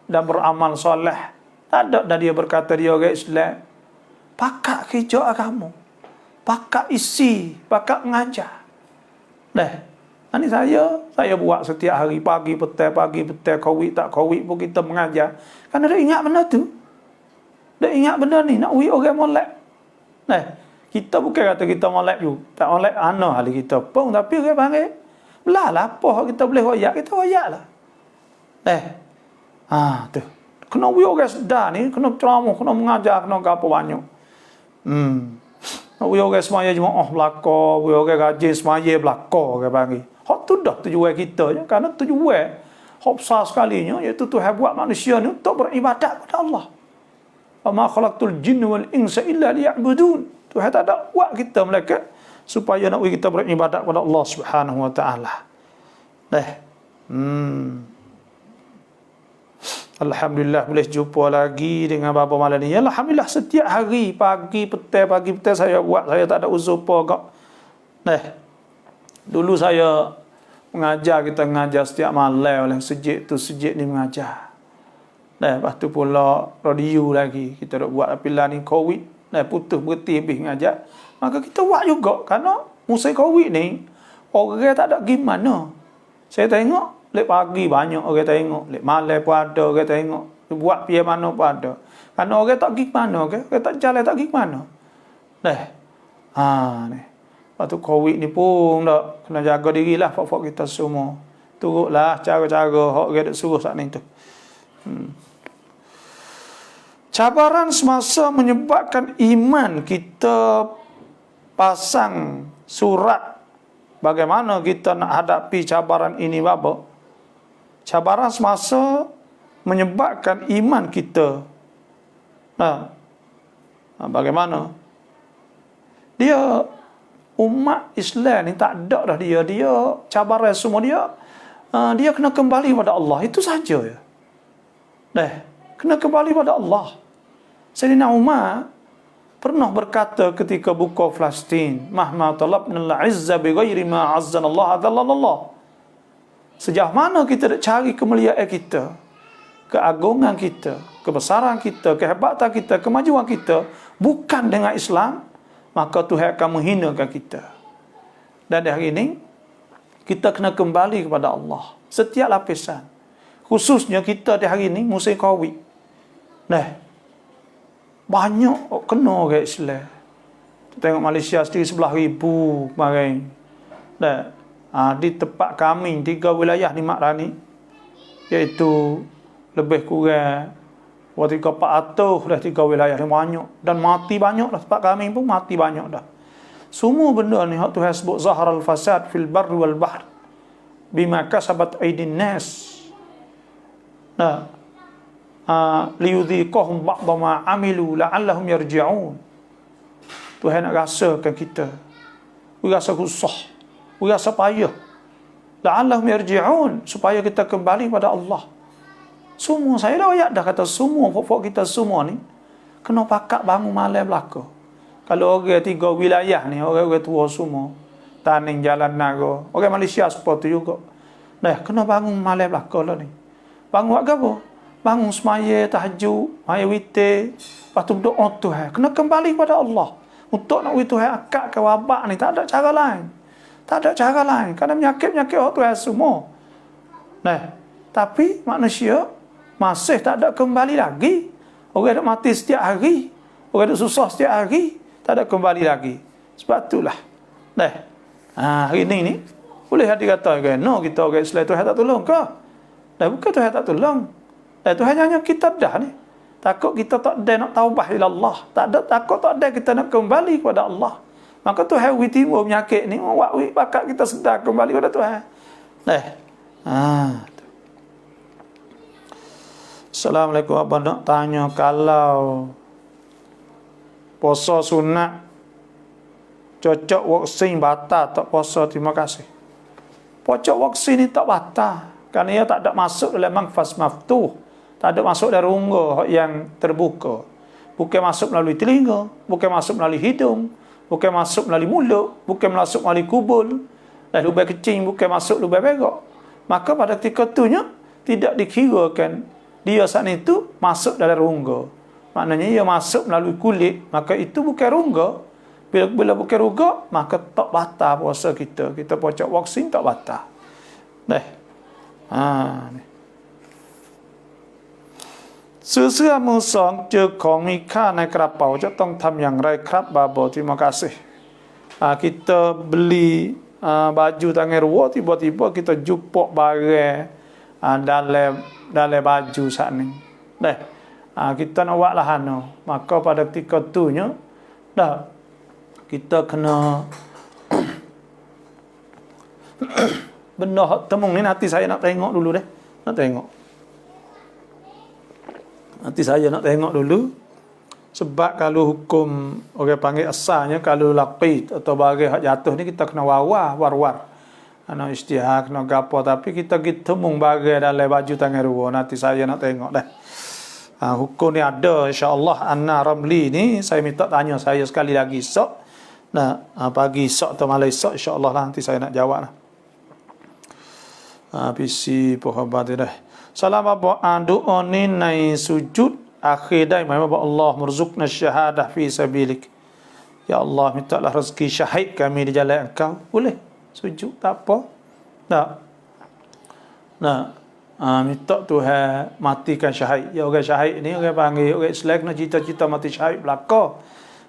dan beramal soleh? Tak ada dah dia berkata dia orang Islam. Pakak kerja kamu. Pakak isi, pakak mengajar. Ini saya buat setiap hari pagi petang kawit tak kawit pun kita mengajar. Kan ada ingat benda tu. Dah ingat benda ni nak uji orang molek. Kita bukan kata kita molek you. Tak molek ana hal kita pun tapi orang panggil. Belah lah apa kita boleh royak, kita royaklah. Tu. Kena uji orang sedar ni, kena ceramah, kena mengajar, kena apa banyak. Nak uji orang semaya jemaah belaka, uji orang rajin semaya belaka orang panggil. Hak tu dah tujuan kita je. Kerana tujuan hak besar sekalinya iaitu Tuhan buat manusia ni untuk beribadat kepada Allah. Wa ma khalaqtul jinna wal insa illa liya'budun. Tuhan tak ada buat kita malaikat supaya nak kita beribadat kepada Allah Subhanahu wa taala. Alhamdulillah boleh jumpa lagi dengan Bapa malam ni. Alhamdulillah setiap hari pagi petang saya buat, saya tak ada uzur apa kak. Dulu saya kita mengajar setiap malam oleh sejik ni mengajar. Lepas tu pula radio lagi kita duk buat apabila ni Covid. Putus berhenti habis mengajar. Maka kita buat juga kerana musim Covid ni orang tak ada pergi mana. Saya tengok lek pagi banyak orang tengok, lek malam pun ada orang tengok, buat piye mana pun ada. Kerana orang tak pergi mana, orang tak jalan tak pergi mana. Ni. Lepas tu Covid ni pun tak kena jaga dirilah fak-fak kita semua. Turutlah cara-cara hak orang duk suruh saat ni tu. Cabaran semasa menyebabkan iman kita pasang surat. Bagaimana kita nak hadapi cabaran ini bapa? Cabaran semasa menyebabkan iman kita Nah, bagaimana? Dia umat Islam ni tak ada dah dia cabaran semua dia kena kembali pada Allah, itu saja ya. Kena kembali pada Allah. Sayyidina Umar pernah berkata ketika buka Palestin, mahma talabna al-'izza bighairi ma 'azzana Allah adallallah. Sejauh mana kita nak cari kemuliaan kita, keagungan kita, kebesaran kita, kehebatan kita, kemajuan kita bukan dengan Islam, maka Tuhan akan menghinakan kita. Dan di hari ini kita kena kembali kepada Allah setiap lapisan. Khususnya kita di hari ini musim Covid. Banyak kena orang Islam. Tengok Malaysia sendiri 11,000 kemarin. Di tempat kami 3 wilayah di Mak Rani, iaitu lebih kurang 300-400 dah 3 wilayah ni, banyak. Dan mati banyak dah, tempat kami pun mati banyak dah. Semua benda ni hak Tuhan sebut zaharal fasad fil barri wal bahr bima kasabat aydin nas. Liyudhiqahum ba'dha ma amilu la'allahum yarji'un. Tuhan nak rasakan kita, rasa susah, rasa payah, la'allahum yarji'un, supaya kita kembali pada Allah. Semua saya dah ayat dah kata semua pokok kita semua ni kena pakat bangun malam belaka. Kalau orang 3 wilayah ni, orang tua semua, Taning, Jalan Naga, orang Malaysia seperti juga. Kena bangun malam belaka lah ni. Bangun buat apa? Bangun semaya, tahajud, maya witir, lepas tu berdoa Tuhan. Kena kembali kepada Allah. Untuk nak Tuhan akad ke wabak ni, tak ada cara lain. Tak ada cara lain. Kerana penyakit-penyakit orang Tuhan semua. Tapi manusia masih tak ada kembali lagi. Orang nak mati setiap hari, orang nak susah setiap hari, tak ada kembali lagi. Sebab itulah. Hari ni boleh hati kata no, kita orang Islam Tuhan tak tolong ke? Bukan Tuhan tak tolong. Tuhan hanya kita dah ni. Takut kita tak ada nak taubah ila Allah. Takut tak ada kita nak kembali kepada Allah. Maka Tuhan timbul penyakit ni, bakat kita sedar kembali kepada Tuhan. Assalamualaikum, abang nak tanya, kalau puasa sunat cocok vaksin batal tak puasa? Terima kasih. Cocok vaksin ni tak batal, kerana ia tak ada masuk dalam manfas maftuh, tak ada masuk dari rongga yang terbuka, bukan masuk melalui telinga, bukan masuk melalui hidung, bukan masuk melalui mulut, bukan masuk melalui kubul, dan lubang kecil bukan masuk lubang berak. Maka pada ketika itunya tidak dikirakan dia saat itu masuk dalam rongga. Maknanya ia masuk melalui kulit, maka itu bukan rongga. Bila bukan rongga, maka tak batal puasa kita. Kita pocok vaksin tak batal. Ni. Selama sang เจอของมีค่าในกระเป๋าจะต้องทำอย่างไรครับ Babo? Terima kasih. Kita beli baju tangan ruak, tiba-tiba kita jumpa barang dalam baju saat ni. Kita nak buat lah maka pada ketika itunya kita kena benda temung ni, nanti saya nak tengok dulu deh. Nanti saya nak tengok dulu. Sebab kalau hukum orang panggil asalnya, kalau laqit atau bagi hak jatuh ni kita kena war-war. Ana istihak kena gapo, tapi kita temung bagi dalam baju tangan dua. Nanti saya nak tengok dah. Hukum ni ada, insya-Allah. Anna Ramli ni saya minta tanya saya sekali lagi esok. Pagi esok atau malam esok, insya-Allah lah, nanti saya nak jawab lah. PC pohabat dah. Salam apa doa ni nai sujud akhir dai mai Allah merzukna syahadah fi sabilik. Ya Allah, mintalah rezeki syahid kami di jalan Engkau. Boleh sujud tak apa. Minta Tuhan matikan syahid. Ya, orang syahid ni orang panggil, orang Islam kena cita-cita mati syahid belaka.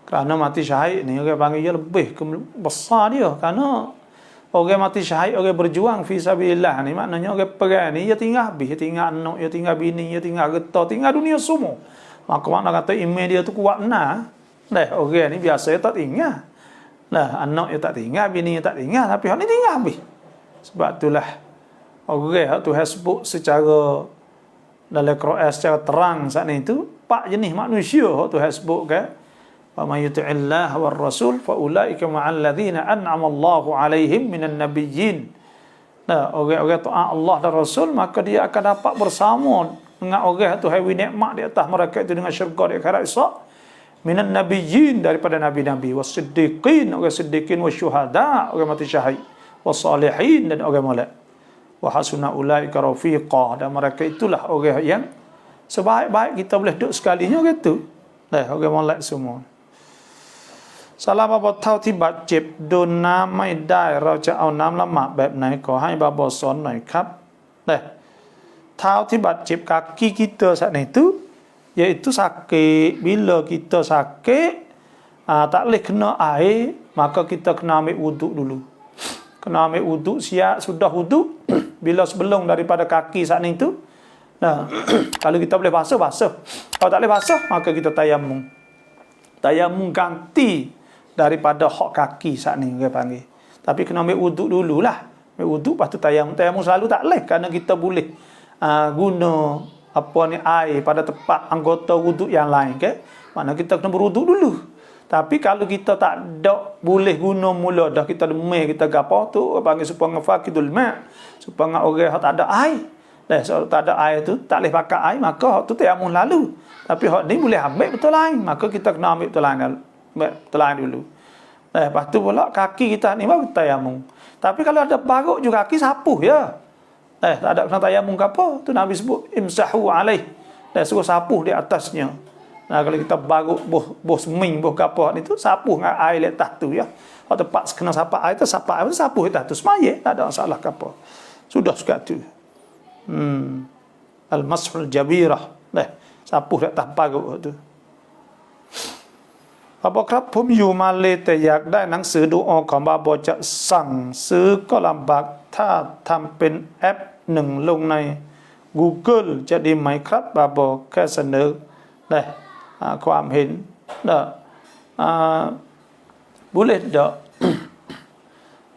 Kerana mati syahid ni orang panggil dia lebih besar dia. Kerana orang mati syahid, orang berjuang fi sabilillah ni, maknanya orang perang ni dia tinggal habis, dia tinggal anak, dia tinggal bini, dia tinggal getah, tinggal dunia semua. Maka makna kata iman dia tu kuat nah. Orang ni biasa dia tak tinggal. Anak dia tak tinggal, bini dia tak tinggal, tapi hak ni tinggal habis. Sebab itulah orang hak Tuhan sebut secara dalam Quran secara terang saat itu 4 jenis manusia hok Tuhan sebut ke wa may yuti'illah war rasul fa ulaika ma'al ladzina an'ama Allahu 'alaihim minan nabiyyin. Nah, orang-orang taat Allah dan Rasul maka dia akan dapat bersama dengan orang Tuhan wi nikmat di atas mereka itu dengan syurga di akhirat esok. Minan nabiyyin daripada nabi-nabi, was-siddiqin orang siddiqin, wasyuhada orang mati syahid, was-salihin dan orang molek. Wa hasuna ulaika rafiqa dan mereka itulah orang yang sebaik-baik kita boleh duduk sekalinya gitu. Dah orang molek semua. สำหรับบาบเท่าที่บาดเจ็บโดนน้ำไม่ได้เราจะเอาน้ำละหมาดแบบไหนขอให้บาบสอนหน่อยครับnah ท้าที่บาดเจ็บ kaki kita saat itu iaitu sakit bila kita sakit tak boleh kena air maka kita kena ambil wuduk dulu kena ambil wuduk siap sudah wuduk bila sebelum daripada kaki saat itu nah kalau kita boleh basuh kalau tak boleh basuh maka kita tayamum ganti daripada hak kaki saat ni orang panggil. Tapi kena ambil wuduk dululah. Ambil wuduk lepas tu tayamum. Tayamum selalu tak leh kerana kita boleh guna apa ni air pada tempat anggota wuduk yang lain ke. Maknanya kita kena berwuduk dulu. Tapi kalau kita tak ada boleh guna mula dah kita demam kita gapo tu orang panggil supaya ngafakidul ma' supaya orang tak ada air. Dah kalau tak ada air tu tak boleh pakai air maka hak tu tayamum lalu. Tapi hak ni boleh ambil betul lain maka kita kena ambil betul lain dulu. Lepas tu pula kaki kita ni baru tayamum. Tapi kalau ada baruk juga kaki sapuh ya. Tak ada kena tayamum ke apa? Tu Nabi sebut imsahu alaih. Suruh sapuh di atasnya. Nah kalau kita baruk boh seming boh kapal ni tu sapuh dengan air di atas tu ya. Kalau tempat kena sapak air tu sapuh di atas tu semaya tak ada masalah ke apa. Sudah suka tu. Al-mashul jabirah. Sapuh di atas baruk tu. บาบอครับผมอยู่มาเลยแต่อยากได้หนังสือดูออกของบาบอจะสั่งซื้อก็ลำบากถ้าทำเป็นแอปหนึ่งลงใน Google จะดีไหมครับบาบอแค่เสนอได้ความเห็นboleh tak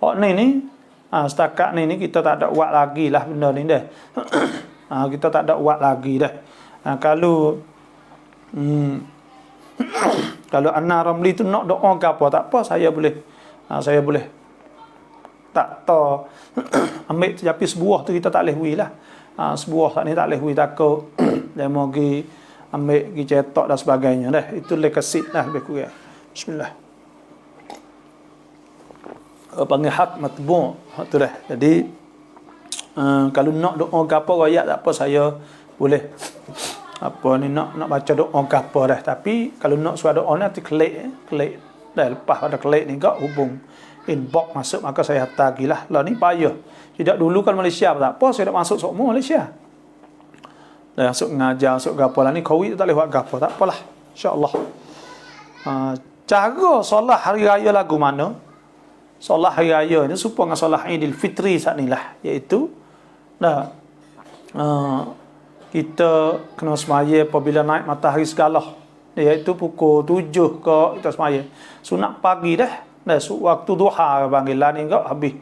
oh ni setakat ni kita tak ada buat lagi lah benda ni dah kita tak ada buat lagi dah kalau kalau anak Ramli tu nak doa ke apa tak apa saya boleh tak tahu ambil tapi sebuah tu kita tak boleh hui lah sebuah tak ni tak boleh hui takut dia mau pergi ambil pergi cetak dan sebagainya dah itu lekasit lah lebih kurang bismillah panggil hak matbu' tu dah jadi kalau nak doa ke apa rakyat tak apa saya boleh apa ni nak baca doa ke apa dah tapi kalau nak suara doa nanti klik dah lepas pada klik ni kau hubung inbox masuk maka saya hantar gilah lah ni payah tidak dulu kan Malaysia tak apa saya dah masuk semua Malaysia dah masuk ngajar masuk gapo lah ni covid tak boleh buat gapo tak apalah insyaallah cara solat hari raya lagu mana solat hari raya ni supaya dengan solat Idul Fitri saat ni lah iaitu kita kena semaya apabila naik matahari segala iaitu pukul 7 ke kita semaya sunat pagi dah waktu duha panggilan ni enggak habis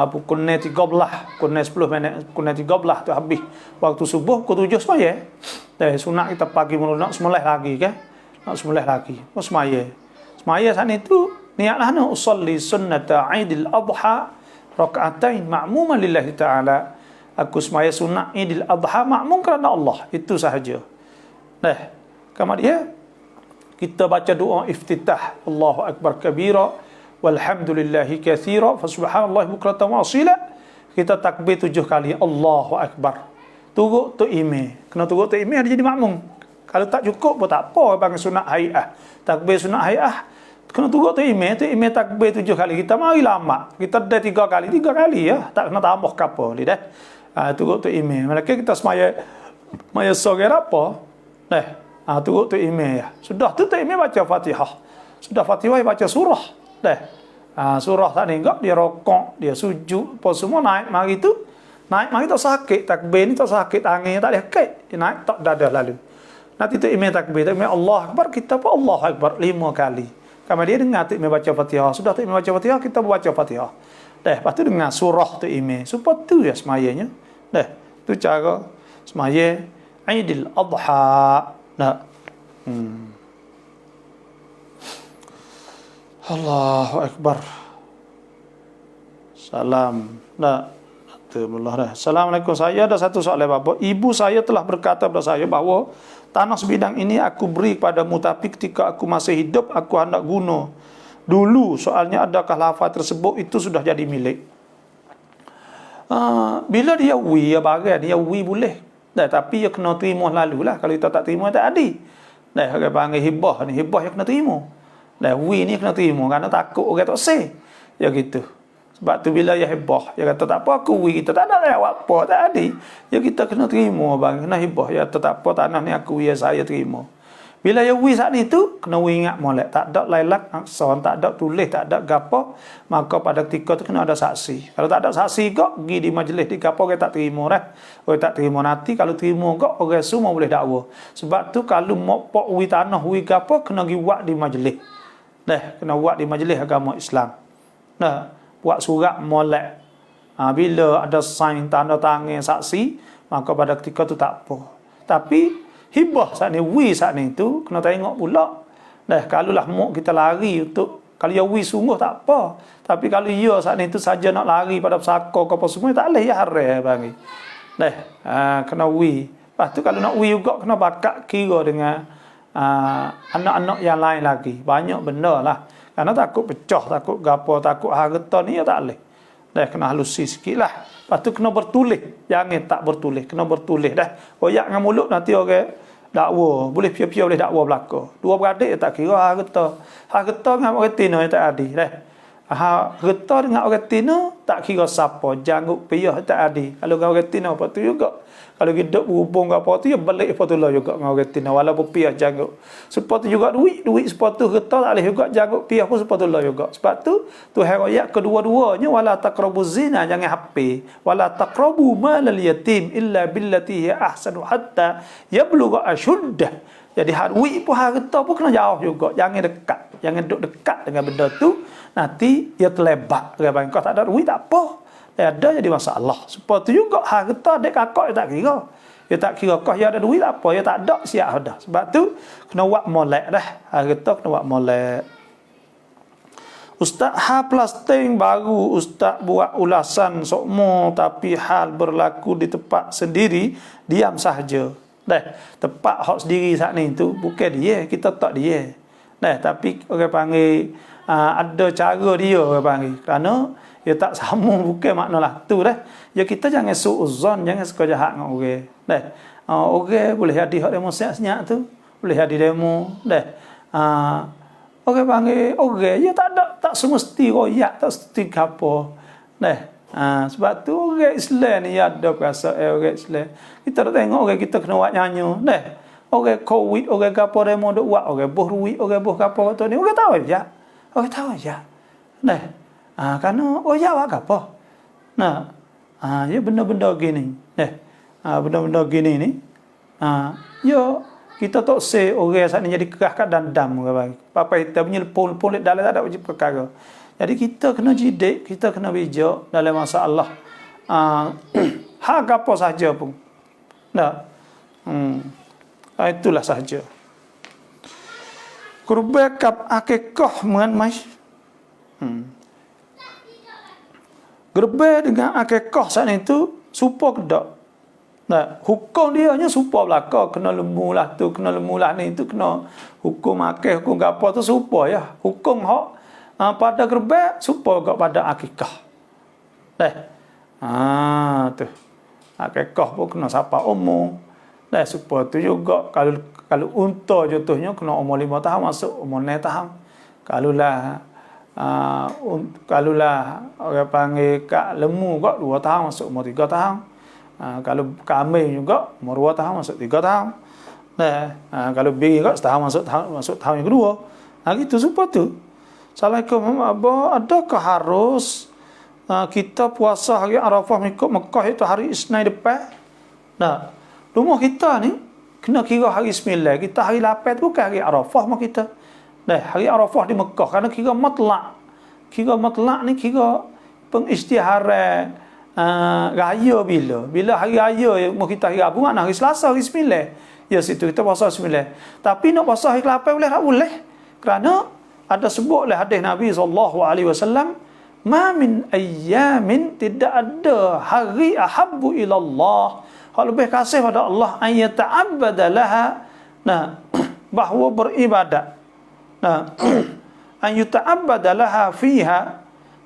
pukul 13 pukul 10 minit pukul 13 tu habis waktu subuh pukul 7 semaya sunat kita pagi mula nak semulai lagi kan nak semulai lagi semaya saat itu niatlah nak usolli sunnata Aidil Adha rakaatain ma'muman lillahi ta'ala aku semaya sunat Idul Adha makmum kerana Allah itu sahaja kemudian kita baca doa iftitah Allahu akbar kabira walhamdulillahi katsira fa subhanallahi bukratan wa asila kita takbir 7 kali Allahu akbar turut tu imam kena turut tu imam dia jadi makmum kalau tak cukup pun tak apa bang sunat hai'ah takbir sunat hai'ah kena turut tu imam takbir 7 kali kita mari lama kita dah 3 kali ya tak kena tambah ke apa ni dah turut tu imam malaikat kita semaya sore apa turut tu imam ya sudah tu imam baca Fatihah sudah Fatihah baca surah surah tak ni enggak dia rokok dia sujud apa semua naik mari tu tak sakit takbir ni tak sakit tangannya tak ada sakit dia naik tak dada lalu nanti tu imam takbir Allah akbar kita pun Allah akbar 5 kali kemudian dengar tu imam baca Fatihah sudah tu imam baca Fatihah kita baca Fatihah lepas tu dengar surah tu imam supaya tu ya semayanya tu cara semaya Aidil Adha. Nah. Allahu Akbar. Salam. Nah. Assalamualaikum. Saya ada satu soalan Bapak. Ibu saya telah berkata kepada saya bahawa tanah sebidang ini aku beri kepadamu, tapi ketika aku masih hidup aku hendak guna dulu. Soalnya adakah lafaz tersebut itu sudah jadi milik? Bila dia wi ya bagian dia wi boleh. Tapi dia kena terima lalulah. Kalau kita tak terima tak ada. Orang panggil hibah ni, hibah yang kena terima. Wi ni kena terima kerana takut orang tak say. Ya gitu. Sebab tu bila dia hibah, dia kata tak apa aku wi, kita tak ada lewat apa, tak ada. Ya kita kena terima bang, kena hibah. Ya tak apa tanah ni aku wi, ya saya terima. Bila dia wi saat ni tu, kena wi ingat molek. Tak ada lailak akson, tak ada tulis, tak ada gapo. Maka pada ketika tu kena ada saksi. Kalau tak ada saksi kok, pergi di majlis di gapo, orang tak terima dah. Orang tak terima nanti, kalau terima kok, orang semua boleh dakwa. Sebab tu kalau mau pok wi tanah, wi gapo, kena pergi buat di majlis. Kena buat di majlis agama Islam. Buat surat molek. Bila ada sign tanda tangan saksi, maka pada ketika tu tak apa. Tapi hibah saat ni, wi saat ni tu kena tengok pula. Kalau lah mau kita lari untuk, kalau ya wi sungguh tak apa. Tapi kalau ya saat ni tu saja nak lari pada pesaka ke apa semua, tak boleh ya haram bagi. Kena wi. Lepas tu kalau nak wi juga kena bakak kira dengan anak-anak yang lain lagi. Banyak benda lah. Karena takut pecah, takut gapo, takut harta ni ya tak boleh. Kena halusi sikit lah. Lepas tu kena bertulis. Jangan tak bertulis, kena bertulis dah. Oyak dengan mulut nanti orang dakwa. Boleh pia-pia boleh dakwa belaka. Dua beradik tak kira harta. Harta dengan orang tina yang tak adil dah. Harta dengan orang tina tak kira siapa. Janggut piyah tak adil. Kalau dengan orang tina apa tu juga. Kalau hidup berhubung ke apa tu, ya balik sepatutnya juga dengan orang tina. Walaupun pihak janggut. Sepatutnya juga duit sepatutnya kita tak boleh juga janggut pihak pun sepatutnya juga. Sebab tu, Tuhan ayat kedua-duanya, wala taqrabu zina, jangan hapi. Wala taqrabu malal yatim illa billati hiya ahsanu hatta yablugha ashuddah. Jadi duit pun harta pun kena jauh juga. Jangan dekat. Jangan duduk dekat dengan benda tu. Nanti dia terlebat. Kau tak ada duit tak apa. Ada jadi masalah. Seperti juga harta dek kakak dia tak kira. Dia tak kira kau dia ada duit tak apa, dia tak ada siap dah. Sebab tu kena buat molek dah. Harta kena buat molek. Ustaz plasting baru ustaz buat ulasan sokmo tapi hal berlaku di tempat sendiri diam sahaja. Tempat hak sendiri saat ni tu bukan dia, kita tak dia. Tapi orang panggil ada cara dia orang panggil. Kerana dia tak sama bukan maknalah tu dah. Ya kita jangan suuzon, jangan suka jahat dengan orang. Orang boleh hadir hak demo senyap tu, boleh hadir demo orang panggil orang ya tak semesti royak, tak mesti gapo. Sebab tu orang Islam ni ada perasaan orang Islam. Kita dah tengok orang kita kena buat nyanyi. Orang covid, orang gapo demo duk buat, orang boh ruit, orang boh gapo tu ni, orang tahu aja. Orang tahu aja. Kerana ya awak apa? Ya benda-benda gini. Benda-benda gini ni. Ya kita tak say orang saat ni jadi kerah kat dandam orang. Apa kita punya pun dalam tak ada wajib perkara. Jadi kita kena jidik, kita kena bijak dalam masalah. Hak apa saja pun. Itulah sahaja. Kurban kap akikah mengenai Gerbe dengan akikah saat itu supa ke tak? Hukum dia hanya supa belaka, kena lembu lah tu, kena lembu lah ni tu, kena hukum akikah, hukum apa tu supa ya. Hukum hak pada gerbe supa ke pada akikah. Tu. Akikah pun kena sapa umur. Supa tu juga kalau unta contohnya kena umur 5 tahun masuk umur 6 tahun. Kalulah orang panggil kak lemu kok 2 tahun masuk umur 3 tahun. Kalau kambing juga umur 2 tahun masuk 3 tahun. Kalau biri kok setahun masuk tahun yang kedua. Gitu supaya tu. Assalamualaikum abah, adakah harus kita puasa hari Arafah mengikut Mekah itu hari Isnin depan? Rumah kita ni kena kira hari 9. Kita hari 8 bukan hari Arafah mak kita. Hari Arafah di Mekah kerana kira matlak. Kira matlak ni kira pengisytiharan raya bila hari raya mau kita hari Rabu mana hari Selasa hari 9 ya situ kita puasa 9 tapi nak puasa hari 8 boleh tak boleh kerana ada sebut oleh hadis Nabi SAW ma min ayyamin tidak ada hari ahabbu ila Allah hal lebih kasih pada Allah an yata'abbada laha bahawa beribadat an yata'abbada laha fiha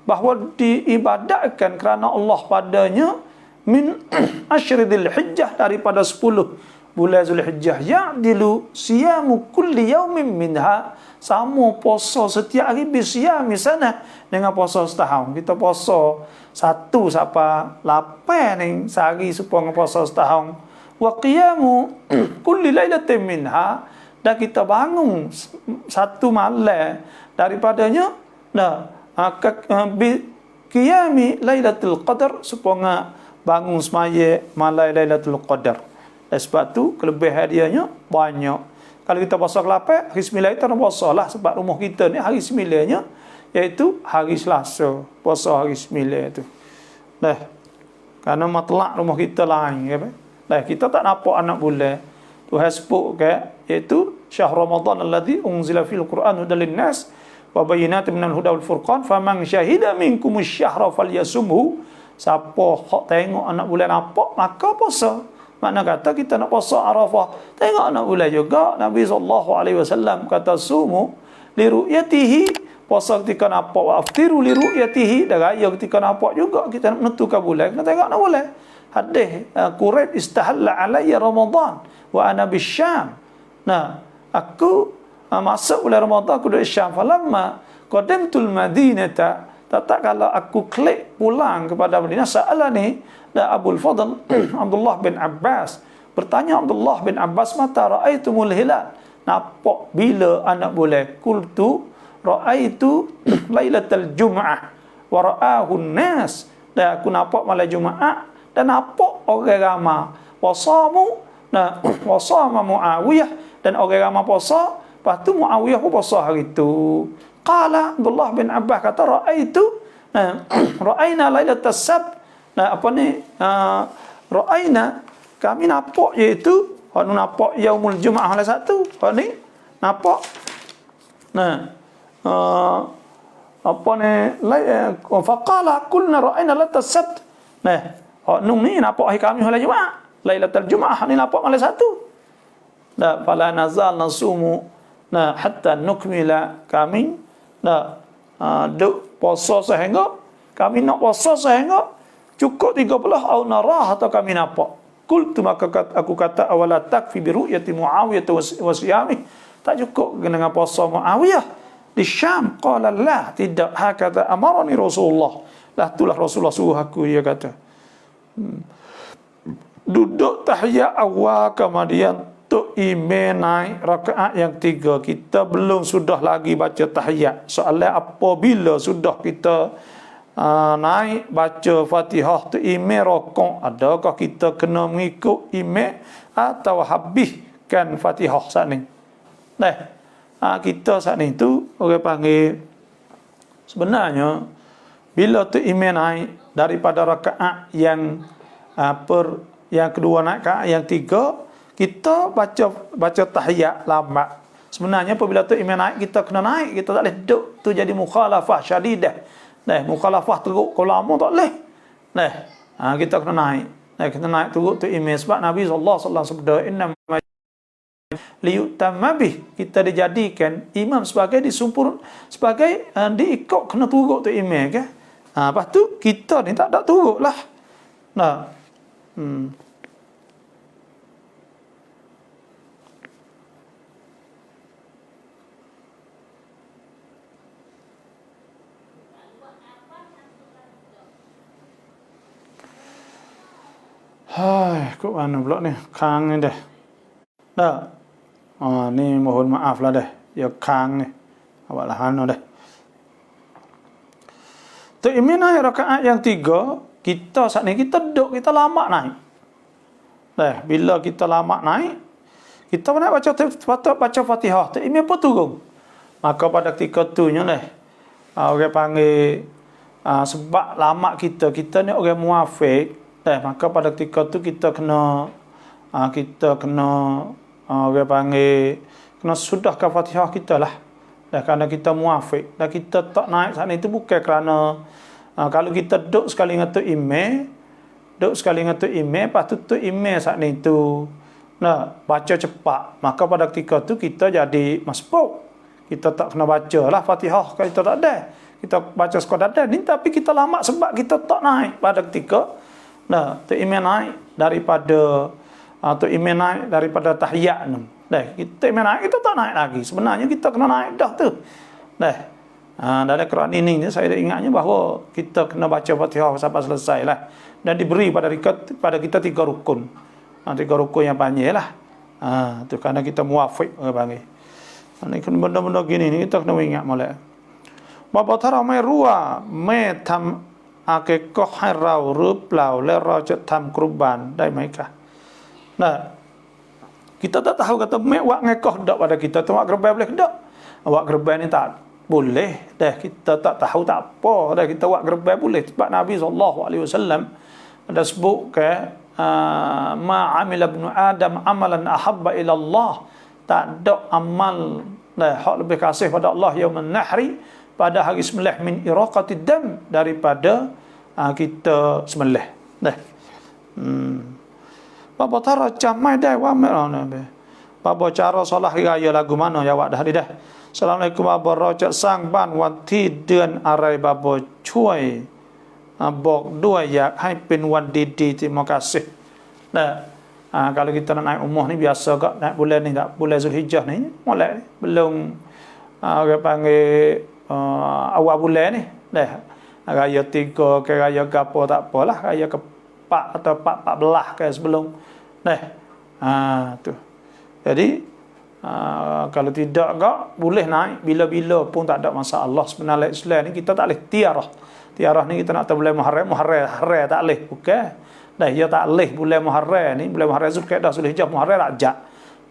bahawa diibadatkan kerana Allah padanya min asyridil hijjah daripada 10 bulan Zulhijjah ya'dilu siyamu kulli yaumin minha sama puasa setiap hari bisyami sana dengan puasa setahun kita puasa 1 sampai 8 ni sehari supaya puasa setahun wa qiyamu kulli lailatin minha dan kita bangun satu malam daripadanya qiyami lailatul qadar supaya bangun semaya malam lailatul qadar. Sebab tu kelebihan dianya banyak. Kalau kita puasa ke-8 hari 9 kita nak puasa lah sebab rumah kita ni hari 9-nya iaitu hari Selasa puasa hari 9 tu. Kerana matlak rumah kita lain kita tak nampak anak bulan. Tuhan sebut iaitu syahr Ramadan alladhi unzila fil Quran hudal linnas wa bayyinatin minal huda wal furqan faman syahida minkum asy-syahra falyasumhu siapa hak tengok anak bulan nampak maka puasa makna kata kita nak puasa Arafah tengok anak bulan juga Nabi SAW kata sumu li ru'yatihi puasa ketika nampak wa aftiru li ru'yatihi dan raya ketika nampak juga kita nak menentukan bulan kena tengok anak bulan hadis Quraib istahalla alayya Ramadan wa ana bisyam aku masuk bulan Ramadan aku duduk Syam falamma qadamtul madinata tak kalau aku klik pulang kepada Madinah sa'alani dan Abul Fadl Abdullah bin Abbas bertanya Abdullah bin Abbas mata ra'aitumul hilal nampak bila anak bulan qultu ra'aitu lailatal jum'ah wa ra'ahu nas dan aku nampak malam Jumaat dan nampak orang ramai wasamu wasama Muawiyah dan orang ramai puasa. Lepas tu Muawiyah pun puasa hari tu. Qala Abdullah bin Abbas kata ra'aina lailatas sabt. Ra'aina kami nampak iaitu nampak yaumul Jumaah hari Sabtu. Ni nampak faqala qulna ra'aina lailatas sabt. Ni nampak hari kami hari Jumaat. Lailatul Jumaah ni nampak hari Sabtu. Fala nazal nasumu hatta nukmila kami duk puasa sehingga kami nak puasa sehingga cukup 30 au narah atau kami nampak. Qultu maka aku kata awala takfi bi ru'yati Muawiyah wa siyami tak cukup dengan puasa Muawiyah di Syam. Qala la tidak hakata amarani Rasulullah lah itulah Rasulullah suruh aku dia kata duduk tahiyat awal kemudian tu imam naik rakaat yang 3 kita belum sudah lagi baca tahiyat soalan apabila sudah kita naik baca Fatihah tu imam rakaat adakah kita kena mengikut imam atau habiskan Fatihah saat ni kita saat ni tu orang panggil sebenarnya bila tu imam naik daripada rakaat yang yang kedua naik ke yang 3 kita baca tahiyat lambat. Sebenarnya apabila tu imam naik kita kena naik, kita tak boleh duduk tu jadi mukhalafah syadidah. Mukhalafah teruk kalau lama tak boleh. Kita kena naik. Kita naik teruk tu imam sebab Nabi SAW sebut inna liyutamma bih kita dijadikan imam sebagai disumpur sebagai diikut kena turut tu imam ke. Lepas tu kita ni tak ada turutlah. Hai, kok mana pula ni? Kang ni dah. Ni mohon maaf lah dah. Ya kang ni. Awak lah anu dah. Tu imam naik rakaat yang 3, kita saat ni kita duduk, kita lama naik. Bila kita lama naik, kita nak baca Fatihah. Tu imam pun turun. Maka pada ketika tu nya orang panggil sebab lama kita ni orang muafik, maka pada ketika tu kita kena orang panggil kena sudahkan Fatihah kita lah. Kerana kita muafik dan kita tak naik sana itu bukan kerana kalau kita duduk sekali dengan tu imam, lepas tu imam saat itu baca cepat, maka pada ketika tu kita jadi masbuk. Kita tak kena baca lah Fatihah kalau kita tak ada. Kita baca sekadar ada ni, tapi kita lama sebab kita tak naik pada ketika tu imam naik daripada tahiyat ni. Kita imam naik, kita tak naik lagi. Sebenarnya kita kena naik dah tu. Dalam Quran ini saya ingatnya bahawa kita kena baca Fatihah sampai selesai lah. Dan diberi pada kita 3 rukun. 3 rukun yang panjang lah. Tu kerana kita muafik orang panggil. Ini benda-benda gini ni kita kena ingat molek. Bapa thara mai rua mai tham akikah hai rau rup lau le raจะทำ kurban ได้ไหมคะ kita tak tahu kata mai wak ngekah dak pada kita tu wak gerban boleh dak. Wak gerban ni tak boleh kita tak tahu tak apa kita wak gerban boleh sebab Nabi SAW ada sebut ke ma amila ibnu adam amalan ahabba ila Allah, tak ada amal hak lebih kasih pada Allah yaumun nahri, pada hari sembelih, min iraqatid dam, daripada kita sembelih. Bapa tara camai dah wa bapa cara solat hari raya lagu mana ya wak dah dah. Assalamualaikum bapa rojak sang banวันที่เดือนอะไรบาบช่วยบอกด้วยอยากให้เป็นวันดีๆ terima kasih. Kalau kita nak naik umrah ni biasa kak naik bulan ni, tak bulan Zulhijjah ni molek belum orang panggil awal bulan ni raya 3 ke raya ke apa tak apalah, raya ke 4 atau 14 ke sebelum tu. Jadi kalau tidak kak boleh naik bila-bila pun tak ada masalah. Sebenarnya Islam ni kita tak boleh tiarah ni kita nak tahu bulan Muharram tak boleh, bukan. Ia tak boleh bulan Muharram ni, bulan Muharram Zulkaidah Zulhijjah Muharram Rajab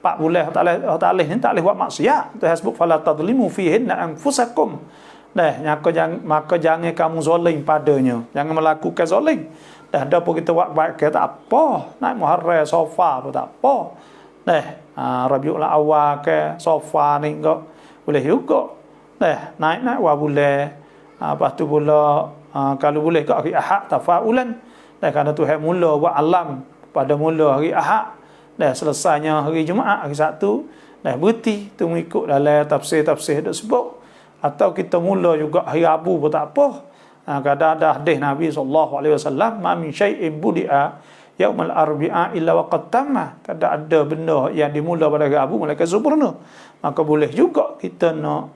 4 bulan tak boleh ni, tak boleh buat maksiat. Tuhan sebut fala tadlimu fihinna anfusakum. Maka jangan kamu zalim padanya, jangan melakukan zalim. Ada pun kita buat baik ke tak apa, naik Muharram sofa pun tak apa. Rabiul Awal ke sofa ni enggak boleh juga. Naik wa boleh. Lepas tu pula kalau boleh ke hari Ahad tafaulan. Kerana Tuhan mula buat alam pada mula hari Ahad, selesainya hari Jumaat, hari Sabtu, berhenti tu mengikut dalam tafsir-tafsir duk sebut. Atau kita mula juga hari Rabu pun tak apa. Kadang ada hadis Nabi SAW, ma min syai'in budi'a yaumal arbi'a illa waqad tamma. Kadang ada benda yang dimula pada hari Rabu melainkan sempurna. Maka boleh juga kita nak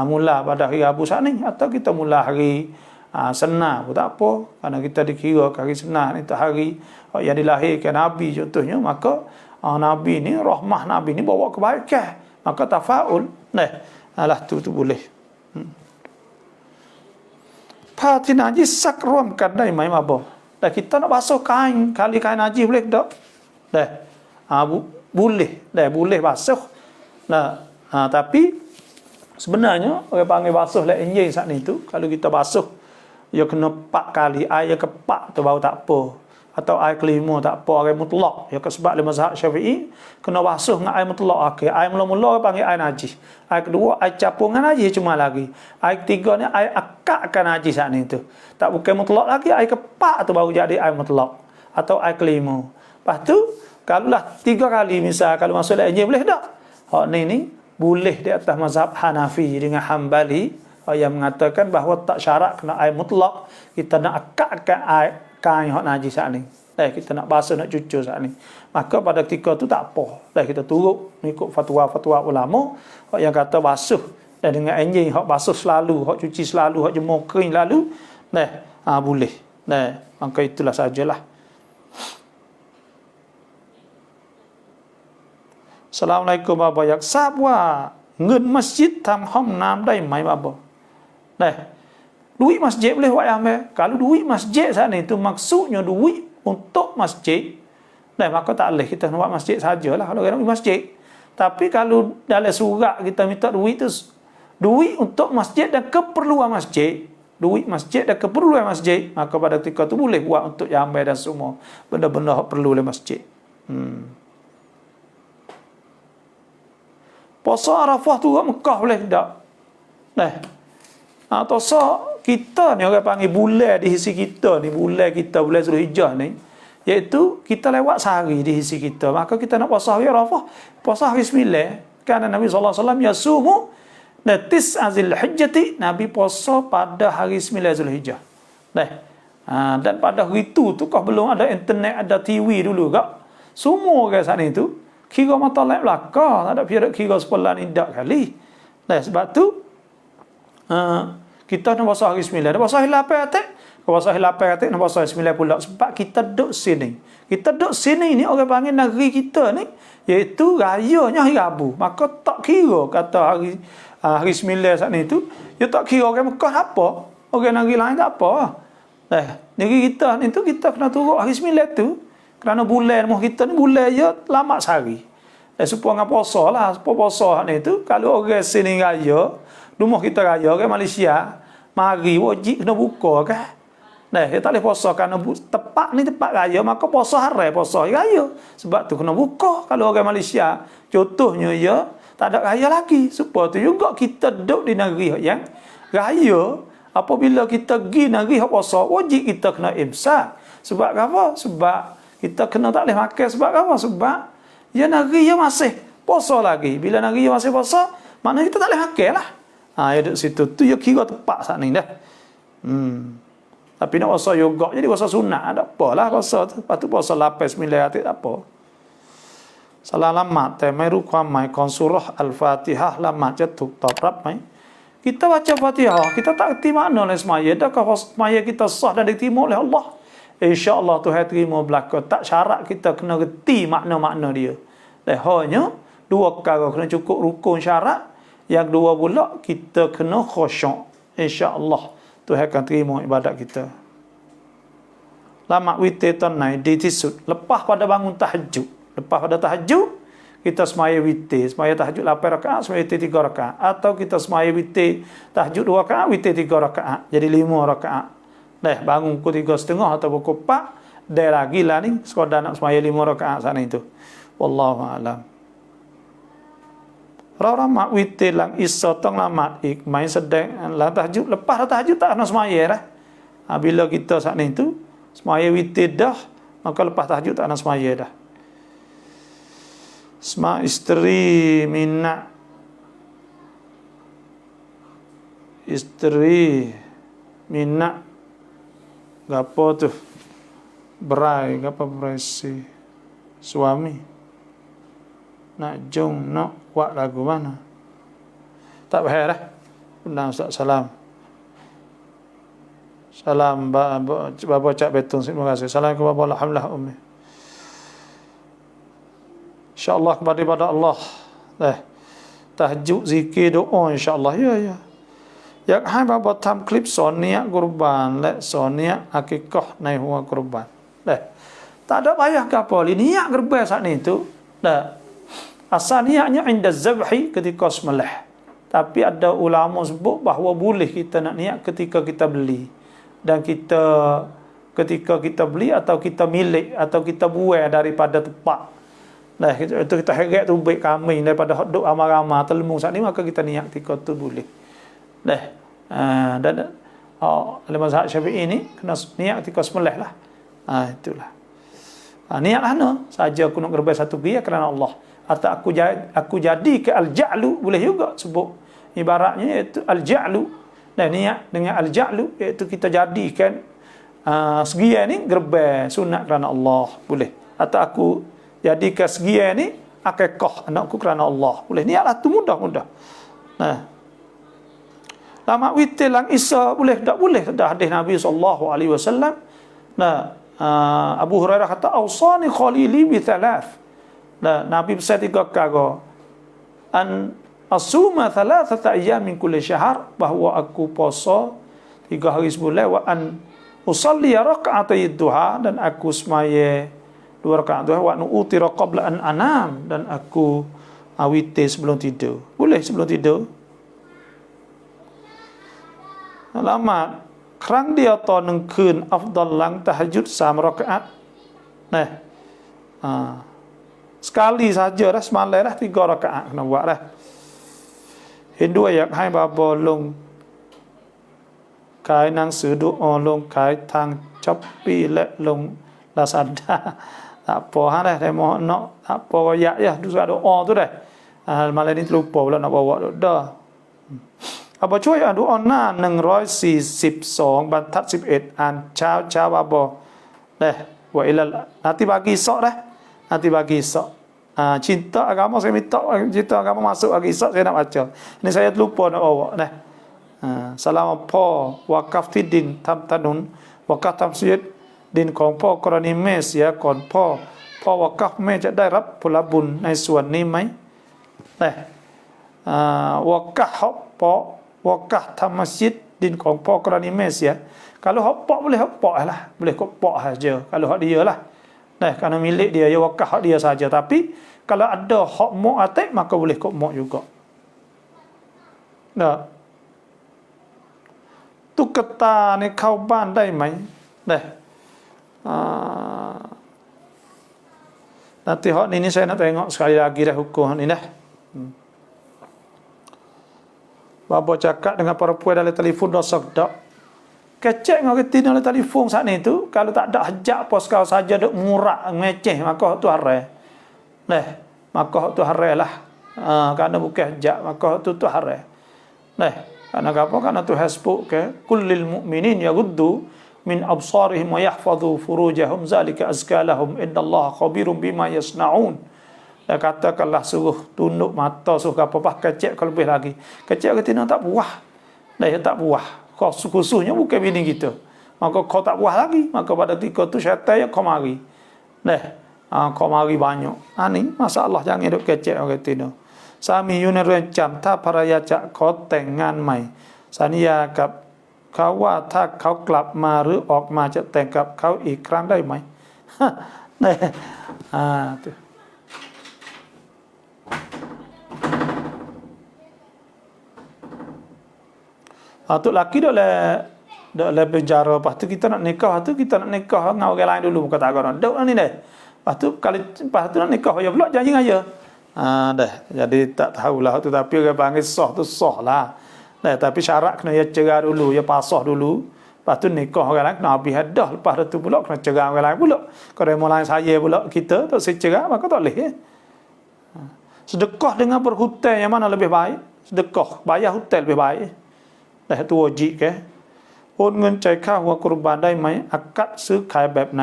mula pada hari Rabu saat ni, atau kita mula hari Senar pun tak apa, kerana kita dikira hari Senar ni hari yang dilahirkan Nabi contohnya. Maka Nabi ni, rahmah Nabi ni bawa kebaikan, maka tafaul lah tu boleh. Parti najis sak ร่วมกันได้ไหม apa? Dan kita nak basuh kain, kali kain najis boleh tak? Boleh basuh. Tapi sebenarnya orang panggil basuh lah enjin saat ni tu, kalau kita basuh dia kena 4 kali, air ke 4 tu baru tak apa, atau air kelima tak apa, air mutlak. Ya sebab di mazhab Syafi'i kena basuh dengan air mutlak. Okey, air mula-mula panggil air najis. Air kedua air campungan najis cuma lagi. Air ketiga ni air akakkan najis saat ni tu. Tak bukan mutlak lagi, air ke-4 tu baru jadi air mutlak atau air kelima. Lepas tu kalaulah 3 kali misal kalau masuk air je boleh tak? Hak ni boleh di atas mazhab Hanafi dengan Hambali yang mengatakan bahawa tak syarat kena air mutlak. Kita nak akakkan air kain hak najis saat ni. Kita nak basuh, nak cucur saat ni. Maka pada ketika tu tak apa. Kita turut mengikut fatwa-fatwa ulama yang kata basuh dan dengan enjin hak basuh selalu, hak cuci selalu, hak jemur kering lalu, boleh. Maka itulah sajalah. Assalamualaikum บาบาอยากทราบว่าเงินมัสยิดทำห้องน้ำได้ไหม บาบา duit masjid boleh buat yang ambil. Kalau duit masjid saat ni tu maksudnya duit untuk masjid, maka tak boleh kita nak buat masjid sajalah kalau kita nak buat masjid. Tapi kalau dalam surat kita minta duit tu duit untuk masjid dan keperluan masjid, duit masjid dan keperluan masjid, maka pada ketika tu boleh buat untuk jambai dan semua benda-benda yang perlu oleh masjid. Puasa Arafah tu kat Mekah boleh tak? Atau kita ni orang panggil bulan di sisi kita ni, bulan Zulhijjah ni, iaitu kita lewat sehari di sisi kita, maka kita nak puasa hari Arafah, puasa hari 9. Kan Nabi sallallahu alaihi wasallam yasumu natis azil hijjati, Nabi puasa pada hari 9 Zulhijjah. Dan pada hari tu kau belum ada internet, ada TV dulu kak. Semua orang saat itu kira mata lain belakang, tak ada kira sebelah ni dak kali. Sebab tu kita nak puasa hari 9, nak puasa hari 8 atik, puasa hari 8 atik, nak puasa hari 9 pula. Sebab kita duduk sini. Kita duduk sini ni orang panggil negeri kita ni, iaitu rayanya hari Rabu. Maka tak kira kata hari 9 saat ni tu, dia tak kira orang Mekah apa, orang negeri lain tak apa. Negeri kita ni tu kita kena turut hari 9 tu, kerana bulan kita ni bulan je lama sehari. Supaya puasa lah, puasa ni tu, kalau orang sini raya, rumah kita raya, orang Malaysia, mari wajib kena buka kan. Dia tak boleh puasa kerana tepat ni tepat raya, maka puasa hari raya. Sebab tu kena buka. Kalau orang Malaysia, contohnya tak ada raya lagi. Supaya tu juga kita duduk di negeri yang raya, apabila kita pergi negeri yang puasa, wajib kita kena imsak. Sebab apa? Sebab kita kena tak boleh makan. Sebab apa? Sebab negeri yang masih puasa lagi. Bila negeri yang masih puasa, maknanya kita tak boleh makan lah. Duduk situ tu kira tepat saat ni dah. Tapi nak puasa juga, jadi puasa sunat, tak apalah puasa tu. Lepas tu puasa 8, 9 hati tak apa. Salah lamat, temai rukuah mai, konsurah Al-Fatihah, lamat jetuk, tabrab mai. Kita baca Fatihah, kita tak kerti makna oleh semaya. Adakah semaya kita sah dan diterima oleh Allah? InsyaAllah Tuhan terima belakang. Tak syarat kita kena kerti makna-makna dia. Hanya dua perkara kena cukup rukun syarat. Yang dua pula kita kena khusyuk. InsyaAllah Tuhan akan terima ibadat kita. Lama witir tunai di tisut. Lepas pada bangun tahajud. Lepas pada tahajud, kita semaya witir. Semaya tahajud 8 rakaat, semaya witir 3 rakaat. Atau kita semaya witir tahajud 2 rakaat, witir 3 rakaat. Jadi 5 rakaat. Bangun pukul 3.30 atau pukul 4. Lagi lah ni. Sekadar nak semaya 5 rakaat sana itu. Wallahu'alam. Ramat witir lang isa tong lamat main sedang lang tahajud. Lepas tahajud tak kena semaya dah. Bila kita saat ni tu semaya witir dah, maka lepas tahajud tak kena semaya dah. Sma isteri minat gapo tu berai gapo beresi suami nak jong nak buat lagu mana tak bahaya dah. Undang Ustaz salam bapa cak betung, terima kasih. Salam ke bapa alhamdulillah ummi, insyaAllah kepada Allah. Tahajud zikir doa insyaAllah. Ya hai bapa tam klip son niat kurban lek son niat akikah nai huwa kurban. Tak ada payah ke apa niat kurban saat ni tu. Asal niatnya inda zabhi ketika sembelih. Tapi ada ulama sebut bahawa boleh kita nak niat ketika kita beli. Dan ketika kita beli atau kita milik atau kita buai daripada tempat. Itu kita heret tu baik kami daripada duk ramai-ramai telemu saat ni, maka kita niat ketika tu boleh. Dan oleh mazhab Syafi'i ni kena niat ketika sembelih lah. Itulah. Niatlah saja aku nak gerbai satu dia kerana Allah. Atau aku jadi ke al-ja'lu, boleh juga sebut ibaratnya iaitu al-ja'lu. Dan niat dengan al-ja'lu iaitu kita jadikan segian ni gerbai sunat kerana Allah, boleh. Atau aku jadikan segian ni akikah anakku kerana Allah, boleh. Niatlah tu mudah-mudah. Lama witir lang isa boleh tak boleh. Ada hadis Nabi SAW. Abu Hurairah kata ausani khalili bi thalath. Nabi pesan 3 perkara. An asuma thalathata ayyam min kulli syahr, bahawa aku puasa 3 hari sebulan, wa an usalli rak'atay duha, dan aku semaya 2 rakaat duha, wa nu'tira qabla an anam, dan aku witir sebelum tidur. Boleh sebelum tidur. Lama ครั้งเดียวต่อ1คืนอัฟฎอลหลังตะฮัจญุด3 rakaat. Nah, sekali saja dah semalam dah 3 rakaat kena buat dah. Hindu อยากให้บาบอลงขายหนังสือดูออนลงขายทางช้อปปี้และลง Lazada. Tak apa dah demo nak apa royak ya doa tu dah. Malam ni terlupa pula nak bawa dah. Apa ช่วยอ่านดูออนหน้า142บรรทัด11อ่านเช้าบาบอwa ilal nanti bagi esok dah. Nanti bagi esok. Cinta agama saya minta cinta agama masuk bagi esok saya nak baca. Ini saya terlupa nak bawa dah. Salamพ่อ wakaf ที่ดินทำถนน wakaf ทำmasjid ดินของพ่อกรณีแม่เสียก่อนพ่อwakaf แม่จะได้รับผลบุญในส่วนนี้ไหมwakaf พ่อwakaf ทำmasjid ดินของพ่อกรณีแม่เสีย kalau hak pak boleh hak pak lah, boleh kok pak saja kalau hak dia lah. Kerana milik dia, ya wakaf hak dia saja, tapi kalau ada hak mak atik maka boleh kok mak juga. Tuketa นี่เข้าบ้านได้ไหม nanti hak ini saya nak tengok sekali lagi dah hukum ni dah. Bapa cakap dengan perempuan dalam telefon dosa dak. Kecek dengan kita dalam telefon saat ni tu, kalau tak ada hajat apa sekali saja duk murak ngeceh maka hak tu haram. Maka hak tu haram lah. Kerana bukan hajat maka hak tu haram. Karena apa? Karena Tuhan sebut ke kullil mu'minin yaghuddu min absarihim wa yahfadhu furujahum zalika azka lahum innallaha khabirum bima yasnaun. Dan katakanlah suruh tunduk mata suruh apa-apa kecek kalau lebih lagi. Kecek ketina tak puas. Tak puas. Khususnya bukan bini kita. Maka kau tak puas lagi, maka pada ketika tu syaitan kau mari. Kau mari banyak. Ni masalah jangan duk kecek ketina. สามีอยู่ในเรือนจำถ้าภรรยาจะขอแต่งงานใหม่สัญญากับเขาว่าถ้าเขากลับมาหรือออกมาจะแต่งกับเขาอีกครั้งได้ไหม tu laki dah le penjara, lepas tu kita nak nikah, dengan orang lain dulu bukan tak ada. Dak ni dah. Lepas tu nak nikah ya pula janji aja. Jadi tak tahulah tu, tapi orang panggil sah tu sah lah. Tapi syarat kena ya cerai dulu, ya pasah dulu. Lepas tu nikah orang lain kena habis hadah. Lepas tu pula kena cerai orang lain pula. Kalau yang lain saya pula kita tak saya cerai maka tak boleh. Sedekah dengan berhutang yang mana lebih baik? Sedekah bayar hutang lebih baik. Tu wajib ke? โอนเงินจ่ายค่าหัวกุรบานได้ไหมอักกะซื้อขายแบบไหน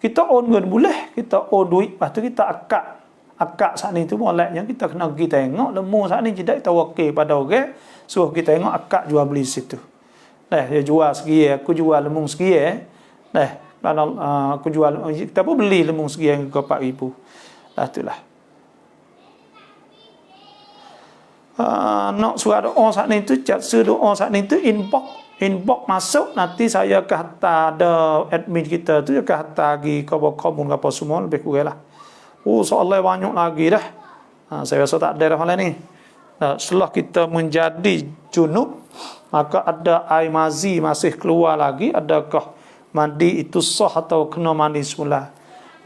kita on gun boleh, kita on duit, lepas tu kita akak saat ni tu moleknya kita kena pergi tengok lemu saat ni tidak kita wakil pada orang suruh kita tengok akak jual beli situ. Dia jual segi, aku jual lemung segi aku jual, kita pun beli lemung segi yang ke 4,000. Itulah. Nak surat doa saat ni tu, chat surat doa saat ni tu inbox masuk, nanti saya akan hantar ada admin kita tu akan hantar lagi comun apa semua lebih kurang lah. Soalan banyak lagi dah. Saya rasa tak ada dah malam ni. Setelah kita menjadi junub, maka ada air mazi masih keluar lagi, adakah mandi itu sah atau kena mandi semula?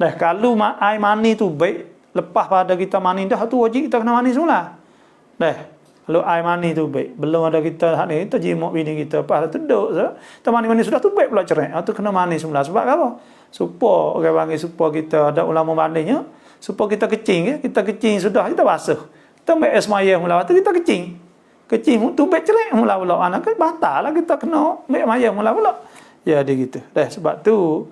Kalau air mani tu baik, lepas pada kita mandi dah tu wajib kita kena mandi semula. Kalau air mani tu baik, belum ada kita hari ni kita jimat bini kita, lepas tu duduk kita mani sudah tu baik pula cerai. Tu kena mani semula. Sebab apa? Supaya orang panggil supaya kita ada ulama mandinya, supaya kita kecing sudah kita basuh. Kita ambil air semaya mula, tu kita kecing tu baik cerai mula anak kan batal lah kita kena ambil maya mula. Jadi gitu. Sebab tu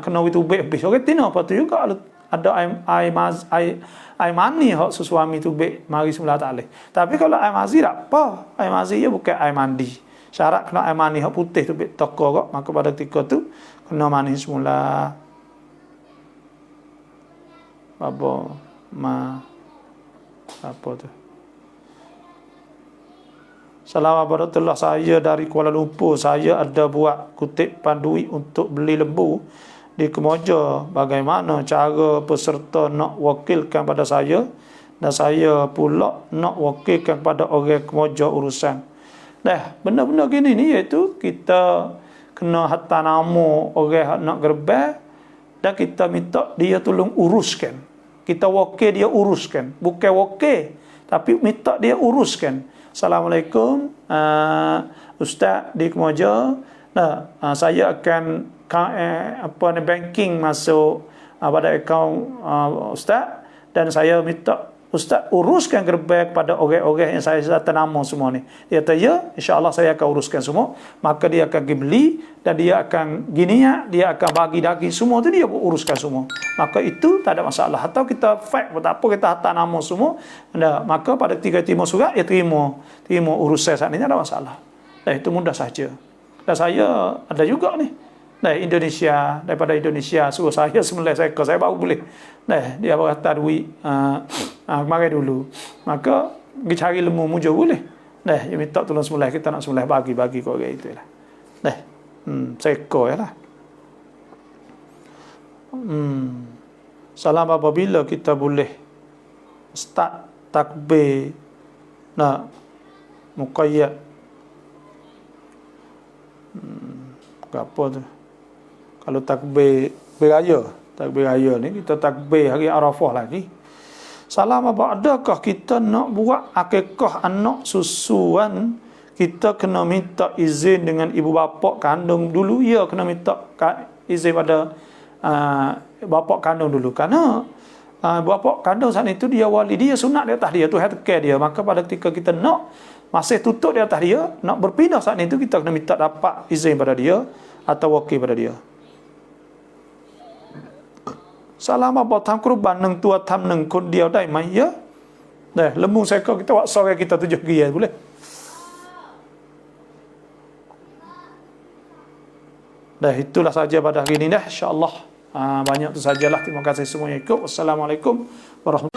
kena itu baik habis. Orang tina apa tu juga ada air mani hak sesuami tu baik mari semula tak boleh. Tapi kalau air mazi tak apa. Air mazi dia bukan air mandi. Syarat kena air mani hak putih tu baik toko kok, maka pada ketika tu kena mani semula. Apa tu? Assalamualaikum warahmatullahi. Saya dari Kuala Lumpur. Saya ada buat kutipan duit untuk beli lembu di Kemoja. Bagaimana cara peserta nak wakilkan pada saya Dan saya pula nak wakilkan pada orang kemoja urusan. Dah, benda-benda gini ni iaitu kita kena hantar nama orang nak gerbang dan kita minta dia tolong uruskan. Kita wakil dia uruskan. Bukan wakil, tapi minta dia uruskan. Assalamualaikum, Ustaz di Kemoja. Nah, saya akan banking masuk pada akaun Ustaz, dan saya minta Ustaz uruskan gerbang pada orang-orang yang saya sudah ternama semua ni. Dia kata, ya, insya-Allah saya akan uruskan semua. Maka dia akan pergi beli dan dia akan dia akan bagi daging semua tu dia uruskan semua. Maka itu tak ada masalah. Atau kita fact tak apa, kita hantar nama semua. Maka pada ketika terima surat, dia terima urusan saat ni, tak ada masalah. Itu mudah saja. Dan saya ada juga ni daripada Indonesia suruh saya semula saya baru boleh. Dia berkata duit kemarin dulu. Maka pergi cari lembu mujur boleh. Dia minta tolong semula, kita nak semula bagi ke orang itu lah. Seko ya lah. Salam apabila kita boleh start takbir muqayyad. Apa tu? Kalau takbir raya ni, kita takbir hari Arafah lagi. Salam apa, adakah kita nak buat akikah anak susuan, kita kena minta izin dengan ibu bapa kandung dulu? Ya, kena minta izin pada bapa kandung dulu. Kerana bapa kandung saat itu dia wali, dia sunat di atas dia, tu healthcare dia. Maka pada ketika kita nak masih tutup di atas dia, nak berpindah saat itu, kita kena minta dapat izin pada dia atau wakil pada dia. Salam apa tham kurban nang tua tham nang kon dia dai mai ya. Lembung seko kita wak sore kita 7 gia boleh. Itulah saja pada hari ini insya-Allah. Banyak tu sajalah. Terima kasih semua yang ikut. Wassalamualaikum warahmatullahi